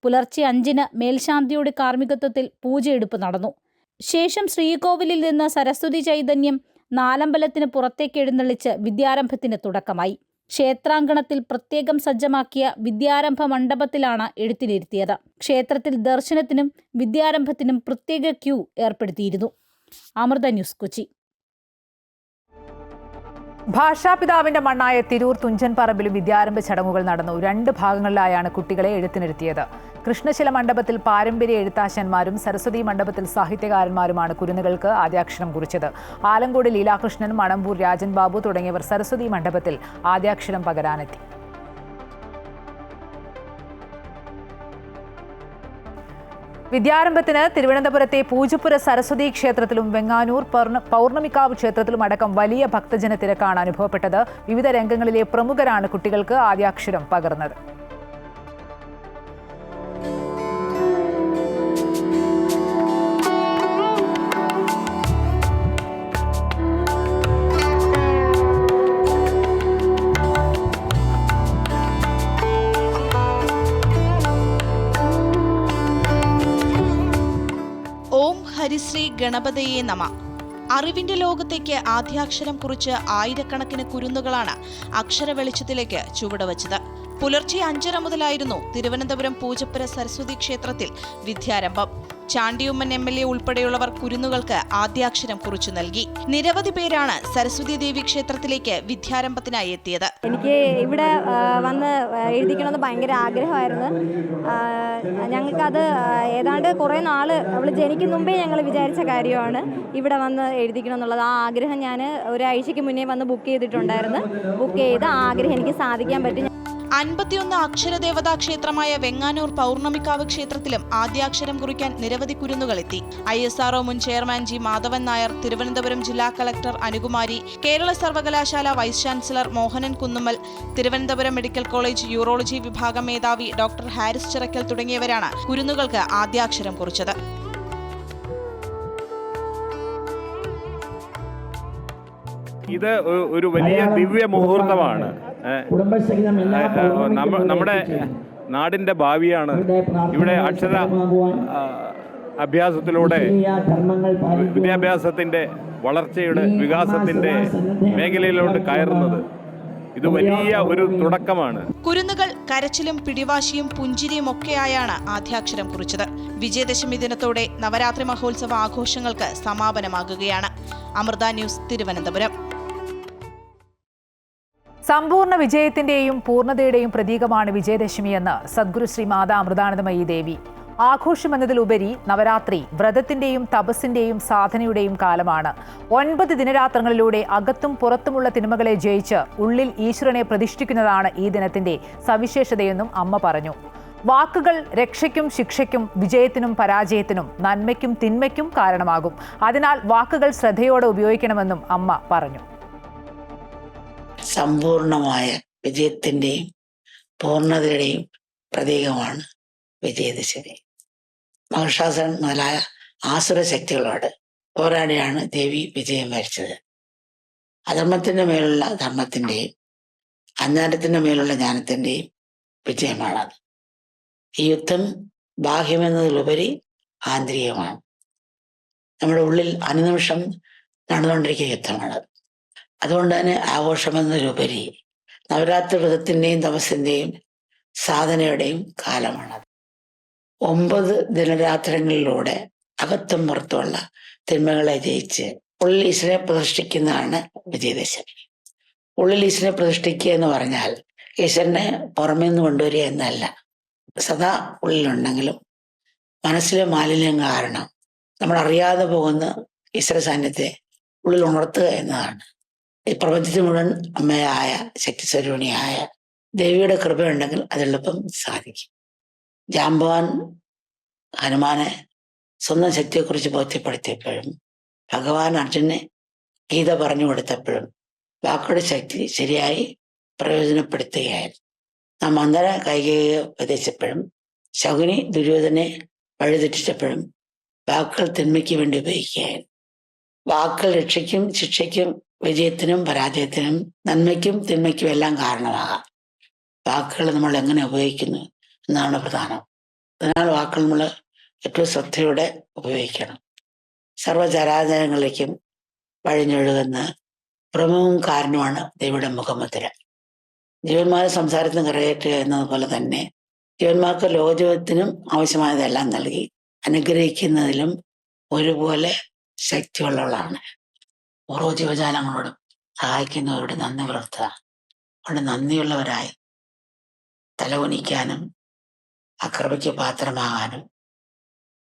[SPEAKER 20] പുലർച്ചെ 5-ന് മേൽശാന്തിയുടെ കാർമ്മികത്വത്തിൽ പൂജയെടുപ്പ് നടന്നു. ശേഷം ശ്രീകോവിലിൽ നിന്ന് സരസ്വതി ചൈതന്യം നാലമ്പലത്തിന് പുറത്തേക്ക് എഴുന്നള്ളിച്ച് വിദ്യാരംഭത്തിന് തുടക്കമായി. ക്ഷേത്രാങ്കണത്തിൽ പ്രത്യേകം സജ്ജമാക്കിയ വിദ്യാരംഭ മണ്ഡപത്തിലാണ് എഴുത്തിനിരുത്തിയത്. ക്ഷേത്രത്തിൽ ദർശനത്തിനും വിദ്യാരംഭത്തിനും പ്രത്യേക ക്യൂ ഏർപ്പെടുത്തിയിരുന്നു. അമൃത ന്യൂസ്, കൊച്ചി.
[SPEAKER 1] ഭാഷാപിതാവിന്റെ മണ്ണായ തിരൂർ തുഞ്ചൻ പറമ്പിലും വിദ്യാരംഭ ചടങ്ങുകൾ നടന്നു. 2 ഭാഗങ്ങളിലായാണ് കുട്ടികളെ എഴുത്തിനിരുത്തിയത്. കൃഷ്ണശില മണ്ഡപത്തിൽ പാരമ്പര്യ എഴുത്താശന്മാരും സരസ്വതി മണ്ഡപത്തിൽ സാഹിത്യകാരന്മാരുമാണ് കുരുന്നുകൾക്ക് ആദ്യാക്ഷരം കുറിച്ചത്. ആലങ്കോട് ലീലാകൃഷ്ണൻ, മണമ്പൂർ രാജൻ ബാബു തുടങ്ങിയവർ സരസ്വതി മണ്ഡപത്തിൽ ആദ്യാക്ഷരം പകരാനെത്തി. വിദ്യാരംഭത്തിന് തിരുവനന്തപുരത്തെ പൂജപ്പുര സരസ്വതി ക്ഷേത്രത്തിലും വെങ്ങാനൂർ പൗർണമിക്കാവ് ക്ഷേത്രത്തിലും അടക്കം വലിയ ഭക്തജന തിരക്കാണ് അനുഭവപ്പെട്ടത്. വിവിധ രംഗങ്ങളിലെ പ്രമുഖരാണ് കുട്ടികൾക്ക് ആദ്യാക്ഷരം പകർന്നത്.
[SPEAKER 21] ഓം ഹരിശ്രീ ഗണപതയെ നമ. അറിവിന്റെ ലോകത്തേക്ക് ആദ്യാക്ഷരം കുറിച്ച് ആയിരക്കണക്കിന് കുരുന്നുകളാണ് അക്ഷര വെളിച്ചത്തിലേക്ക് ചുവടുവച്ചത്. പുലർച്ചെ 5:30 മുതലായിരുന്നു തിരുവനന്തപുരം പൂജപ്പുര സരസ്വതി ക്ഷേത്രത്തിൽ വിദ്യാരംഭം. ചാണ്ടിയുമ്മൻ MLA ഉൾപ്പെടെയുള്ളവർ കുരുന്നുകൾക്ക് ആദ്യാക്ഷരം കുറിച്ചു നൽകി. നിരവധി പേരാണ് സരസ്വതി ദേവി ക്ഷേത്രത്തിലേക്ക് വിദ്യാരംഭത്തിനായി എത്തിയത്.
[SPEAKER 22] എനിക്ക് ഇവിടെ വന്ന് എഴുതിക്കണമെന്ന് ഭയങ്കര ആഗ്രഹമായിരുന്നു. ഞങ്ങൾക്കത് ഏതാണ്ട് കുറേ നാൾ അവൾ ജനിക്കും മുമ്പേ ഞങ്ങൾ വിചാരിച്ച കാര്യമാണ് ഇവിടെ വന്ന് എഴുതിക്കണം എന്നുള്ളത്. ആ ആഗ്രഹം ഞാൻ ഒരാഴ്ചയ്ക്ക് മുന്നേ വന്ന് ബുക്ക് ചെയ്തിട്ടുണ്ടായിരുന്നു. ബുക്ക് ചെയ്ത് ആ ആഗ്രഹം എനിക്ക് സാധിക്കാൻ പറ്റി.
[SPEAKER 21] 51 അക്ഷരദേവതാ ക്ഷേത്രമായ വെങ്ങാനൂർ പൗർണമിക്കാവ് ക്ഷേത്രത്തിലും ആദ്യാക്ഷരം കുറിക്കാൻ നിരവധി കുരുന്നുകൾ എത്തി. ISRO മുൻ ചെയർമാൻ G. മാധവൻ നായർ, തിരുവനന്തപുരം ജില്ലാ കളക്ടർ അനുകുമാരി, കേരള സർവകലാശാല vice chancellor Mohanan Kunnummal, Thiruvananthapuram medical college urology വിഭാഗം മേധാവി ഡോക്ടർ ഹാരിസ് ചിറക്കൽ തുടങ്ങിയവരാണ് കുരുന്നുകൾക്ക് ആദ്യാക്ഷരം കുറിച്ചത്.
[SPEAKER 23] ഇത് ഒരു വലിയ ദിവ്യ മുഹൂർത്തമാണ്. നമ്മുടെ നാടിൻ്റെ ഭാവിയാണ്. ഇവിടെ അക്ഷര അഭ്യാസത്തിലൂടെ വിദ്യാഭ്യാസത്തിൻ്റെ വളർച്ചയുടെ വികാസത്തിൻ്റെ മേഖലയിലോട്ട് കയറുന്നത് ഇത് വലിയ ഒരു തുടക്കമാണ്.
[SPEAKER 21] കുരുന്നുകൾ കരച്ചിലും പിടിവാശിയും പുഞ്ചിരിയും ഒക്കെയായാണ് ആദ്യാക്ഷരം കുറിച്ചത്. വിജയദശമി ദിനത്തോടെ നവരാത്രി മഹോത്സവ ആഘോഷങ്ങൾക്ക് സമാപനമാകുകയാണ്. അമൃത ന്യൂസ്, തിരുവനന്തപുരം.
[SPEAKER 1] സമ്പൂർണ്ണ വിജയത്തിന്റെയും പൂർണ്ണതയുടെയും പ്രതീകമാണ് വിജയദശമിയെന്ന് സദ്ഗുരു ശ്രീ മാതാ അമൃതാനന്ദമയി ദേവി. ആഘോഷമെന്നതിലുപരി നവരാത്രി വ്രതത്തിന്റെയും തപസ്സിന്റെയും സാധനയുടെയും കാലമാണ്. 9 ദിനരാത്രങ്ങളിലൂടെ അകത്തും പുറത്തുമുള്ള തിന്മകളെ ജയിച്ച് ഉള്ളിൽ ഈശ്വരനെ പ്രതിഷ്ഠിക്കുന്നതാണ് ഈ ദിനത്തിന്റെ സവിശേഷതയെന്നും അമ്മ പറഞ്ഞു. വാക്കുകൾ രക്ഷയ്ക്കും ശിക്ഷയ്ക്കും വിജയത്തിനും പരാജയത്തിനും നന്മയ്ക്കും തിന്മയ്ക്കും കാരണമാകും. അതിനാൽ വാക്കുകൾ ശ്രദ്ധയോടെ ഉപയോഗിക്കണമെന്നും അമ്മ പറഞ്ഞു.
[SPEAKER 24] സമ്പൂർണമായ വിജയത്തിൻ്റെയും പൂർണ്ണതയുടെയും പ്രതീകമാണ് വിജയദശമി. മഹിഷാസുരൻ മുതലായ ആസുര ശക്തികളോട് പോരാടിയാണ് ദേവി വിജയം വരിച്ചത്. അധർമ്മത്തിൻ്റെ മേലുള്ള ധർമ്മത്തിൻ്റെയും അജ്ഞാനത്തിൻ്റെ മേലുള്ള ജ്ഞാനത്തിൻ്റെയും വിജയമാണത്. ഈ യുദ്ധം ബാഹ്യമെന്നതിലുപരി ആന്തരികമാണ്. നമ്മുടെ ഉള്ളിൽ അനുനിമിഷം നടന്നുകൊണ്ടിരിക്കുന്ന യുദ്ധമാണത്. അതുകൊണ്ട് തന്നെ ആഘോഷമെന്നതിലുപരി നവരാത്രി വ്രതത്തിൻ്റെയും തപസ്സിൻ്റെയും സാധനയുടെയും കാലമാണത്. 9 ദിനരാത്രങ്ങളിലൂടെ അകത്തും പുറത്തുമുള്ള തിന്മകളെ ജയിച്ച് ഉള്ളിൽ ഈശ്വരനെ പ്രതിഷ്ഠിക്കുന്നതാണ് വിജയദശമി. ഉള്ളിൽ ഈശ്വരനെ പ്രതിഷ്ഠിക്കുക എന്ന് പറഞ്ഞാൽ ഈശ്വരനെ പുറമേ നിന്ന് കൊണ്ടുവരിക എന്നല്ല. സദാ ഉള്ളിലുണ്ടെങ്കിലും മനസ്സിലെ മാലിന്യം കാരണം നമ്മൾ അറിയാതെ പോകുന്ന ഈശ്വര സാന്നിധ്യത്തെ ഉള്ളിൽ ഉണർത്തുക എന്നതാണ്. ഈ പ്രപഞ്ചത്തിൽ മുഴുവൻ അമ്മയായ ശക്തിസ്വരൂപിണിയായ ദേവിയുടെ കൃപയുണ്ടെങ്കിൽ അതെളുപ്പം സാധിക്കും. ജാമ്പവാൻ ഹനുമാനെ സ്വന്തം ശക്തിയെക്കുറിച്ച് ബോധ്യപ്പെടുത്തിയപ്പോഴും ഭഗവാൻ അർജുനെ ഗീത പറഞ്ഞു കൊടുത്തപ്പോഴും വാക്കുകളുടെ ശക്തി ശരിയായി പ്രയോജനപ്പെടുത്തുകയായിരുന്നു. നാം മന്ദര കൈകേയിയെ ഉപദേശിച്ചപ്പോഴും ശകുനി ദുര്യോധനെ വഴിതെറ്റിച്ചപ്പോഴും വാക്കുകൾ തിന്മയ്ക്ക് വേണ്ടി ഉപയോഗിക്കുകയായിരുന്നു. വാക്കുകൾ രക്ഷയ്ക്കും ശിക്ഷയ്ക്കും വിജയത്തിനും പരാജയത്തിനും നന്മയ്ക്കും തിന്മയ്ക്കും എല്ലാം കാരണമാകാം. വാക്കുകൾ നമ്മൾ എങ്ങനെ ഉപയോഗിക്കുന്നു എന്നാണ് പ്രധാനം. അതിനാൽ വാക്കുകൾ നമ്മൾ ഏറ്റവും ശ്രദ്ധയോടെ ഉപയോഗിക്കണം. സർവചരാചരങ്ങളിലേക്കും വഴിഞ്ഞൊഴുകുന്ന പ്രമുഖവും കാരണമാണ് ദേവിയുടെ മുഖമുദ്ര. ജീവന്മാരെ സംസാരത്തിന് കരകയറ്റുക എന്നതുപോലെ തന്നെ ജീവന്മാർക്ക് ലോകജീവിതത്തിനും ആവശ്യമായതെല്ലാം നൽകി അനുഗ്രഹിക്കുന്നതിലും ഒരുപോലെ ശക്തിയുള്ളവളാണ്. ഓരോ ജീവജാലങ്ങളോടും സഹായിക്കുന്നവരോട് നന്ദി പുലർത്തുക. അവിടെ നന്ദിയുള്ളവരായി തലകുനിക്കാനും ആ കൃപയ്ക്ക് പാത്രമാകാനും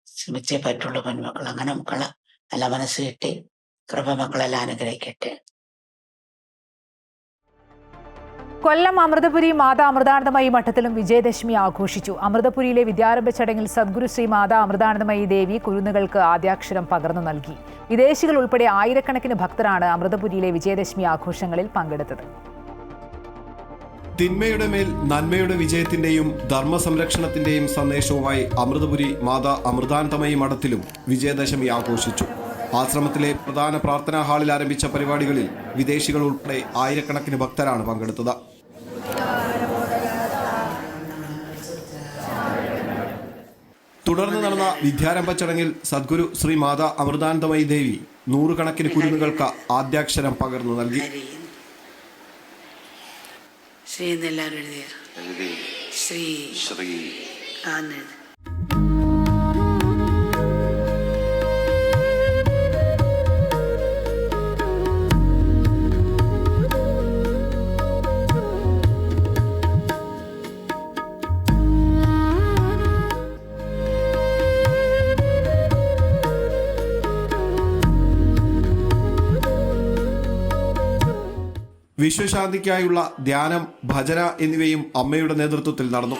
[SPEAKER 24] ശ്രമിച്ചേ പറ്റുള്ളൂ പെൺമക്കൾ. അങ്ങനെ മക്കള് നല്ല മനസ്സ് കിട്ടി കൃപ മക്കളെല്ലാം അനുഗ്രഹിക്കട്ടെ.
[SPEAKER 1] കൊല്ലം അമൃതപുരി മാതാ അമൃതാനന്ദമയി മഠത്തിലും വിജയദശമി ആഘോഷിച്ചു. അമൃതപുരിയിലെ വിദ്യാരംഭ ചടങ്ങിൽ സദ്ഗുരു ശ്രീ മാതാ അമൃതാനന്ദമയി ദേവി കുരുന്നുകൾക്ക് ആദ്യാക്ഷരം പകർന്നു നൽകി. വിദേശികൾ ഉൾപ്പെടെ ആയിരക്കണക്കിന് ഭക്തരാണ് അമൃതപുരിയിലെ വിജയദശമി ആഘോഷങ്ങളിൽ പങ്കെടുത്തത്.
[SPEAKER 2] തിന്മയുടെ മേൽ നന്മയുടെ വിജയത്തിന്റെയും ധർമ്മസംരക്ഷണത്തിന്റെയും സന്ദേശവുമായി അമൃതപുരി മാതാ അമൃതാനന്ദമയി മഠത്തിലും വിജയദശമി ആഘോഷിച്ചു. ആശ്രമത്തിലെ പ്രധാന പ്രാർത്ഥനാ ഹാളിൽ ആരംഭിച്ച പരിപാടികളിൽ വിദേശികൾ ഉൾപ്പെടെ ആയിരക്കണക്കിന് ഭക്തരാണ് പങ്കെടുത്തത്. തുടർന്ന് നടന്ന വിദ്യാരംഭ ചടങ്ങിൽ സദ്ഗുരു ശ്രീ മാതാ അമൃതാനന്ദമയി ദേവി നൂറുകണക്കിന് കുരുന്നുകൾക്ക് ആദ്യാക്ഷരം പകർന്നു നൽകി. വിശ്വശാന്തിക്കായുള്ള ധ്യാനം, ഭജന എന്നിവയും അമ്മയുടെ നേതൃത്വത്തിൽ നടന്നു.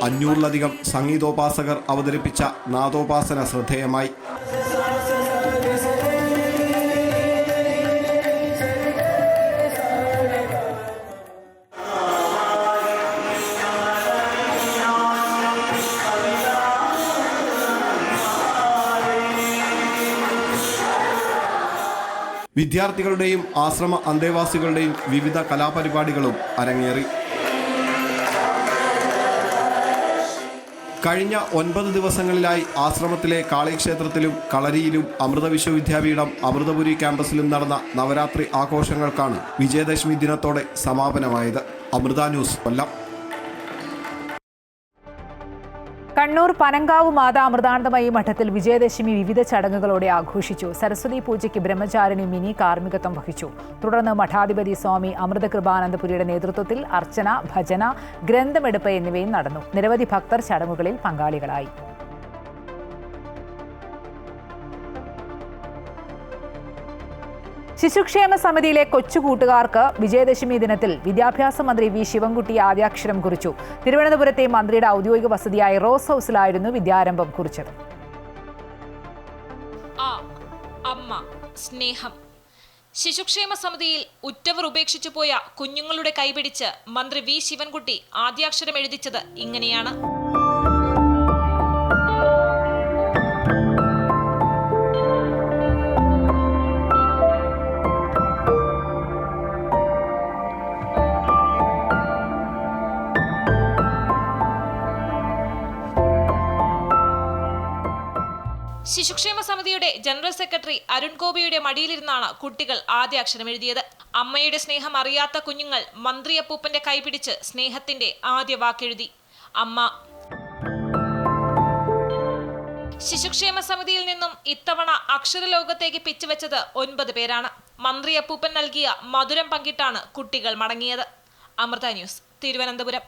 [SPEAKER 2] അഞ്ഞൂറിലധികം സംഗീതോപാസകർ അവതരിപ്പിച്ച നാദോപാസന ശ്രദ്ധേയമായി. വിദ്യാർത്ഥികളുടെയും ആശ്രമ അന്തേവാസികളുടെയും വിവിധ കലാപരിപാടികളും അരങ്ങേറി. കഴിഞ്ഞ 9 ദിവസങ്ങളിലായി ആശ്രമത്തിലെ കാളിക്ഷേത്രത്തിലും കളരിയിലും അമൃത വിശ്വവിദ്യാപീഠം അമൃതപുരി ക്യാമ്പസിലും നടന്ന നവരാത്രി ആഘോഷങ്ങൾക്കാണ് വിജയദശമി ദിനത്തോടെ സമാപനമായത്. അമൃത ന്യൂസ് കൊല്ലം.
[SPEAKER 1] കണ്ണൂർ പനങ്കാവ് മാതാ അമൃതാനന്ദമയി മഠത്തിൽ വിജയദശമി വിവിധ ചടങ്ങുകളോടെ ആഘോഷിച്ചു. സരസ്വതി പൂജയ്ക്ക് ബ്രഹ്മചാരിണി മിനി കാർമ്മികത്വം വഹിച്ചു. തുടർന്ന് മഠാധിപതി സ്വാമി അമൃതകൃപാനന്ദപുരിയുടെ നേതൃത്വത്തിൽ അർച്ചന, ഭജന, ഗ്രന്ഥമെടുപ്പ് എന്നിവയും നടന്നു. നിരവധി ഭക്തർ ചടങ്ങുകളിൽ പങ്കാളികളായി. ശിശുക്ഷേമ സമിതിയിലെ കൊച്ചുകൂട്ടുകാർക്ക് വിജയദശമി ദിനത്തിൽ വിദ്യാഭ്യാസ മന്ത്രി വി ശിവൻകുട്ടി ആദ്യാക്ഷരം കുറിച്ചു. തിരുവനന്തപുരത്തെ മന്ത്രിയുടെ ഔദ്യോഗിക വസതിയായ റോസ് ഹൌസിലായിരുന്നു വിദ്യാരംഭം കുറിച്ചത്.
[SPEAKER 3] അമ്മ സ്നേഹം. ശിശുക്ഷേമ സമിതിയിൽ ഉറ്റവർ ഉപേക്ഷിച്ചു പോയ കുഞ്ഞുങ്ങളുടെ കൈപിടിച്ച് മന്ത്രി വി ശിവൻകുട്ടി ആദ്യാക്ഷരം എഴുതിച്ചത് ഇങ്ങനെയാണ്. ശിശുക്ഷേമ സമിതിയുടെ ജനറൽ സെക്രട്ടറി അരുൺ ഗോപിയുടെ മടിയിലിരുന്നാണ് കുട്ടികൾ ആദ്യാക്ഷരം എഴുതിയത്. അമ്മയുടെ സ്നേഹം അറിയാത്ത കുഞ്ഞുങ്ങൾ മന്ത്രി അപ്പൂപ്പന്റെ കൈപിടിച്ച് സ്നേഹത്തിന്റെ ആദ്യ വാക്കെഴുതി. അമ്മ. ശിശുക്ഷേമ സമിതിയിൽ നിന്നും ഇത്തവണ അക്ഷരലോകത്തേക്ക് പിച്ചുവെച്ചത് 9 പേരാണ്. മന്ത്രി അപ്പൂപ്പൻ നൽകിയ മധുരം പങ്കിട്ടാണ് കുട്ടികൾ മടങ്ങിയത്. അമൃത ന്യൂസ്, തിരുവനന്തപുരം.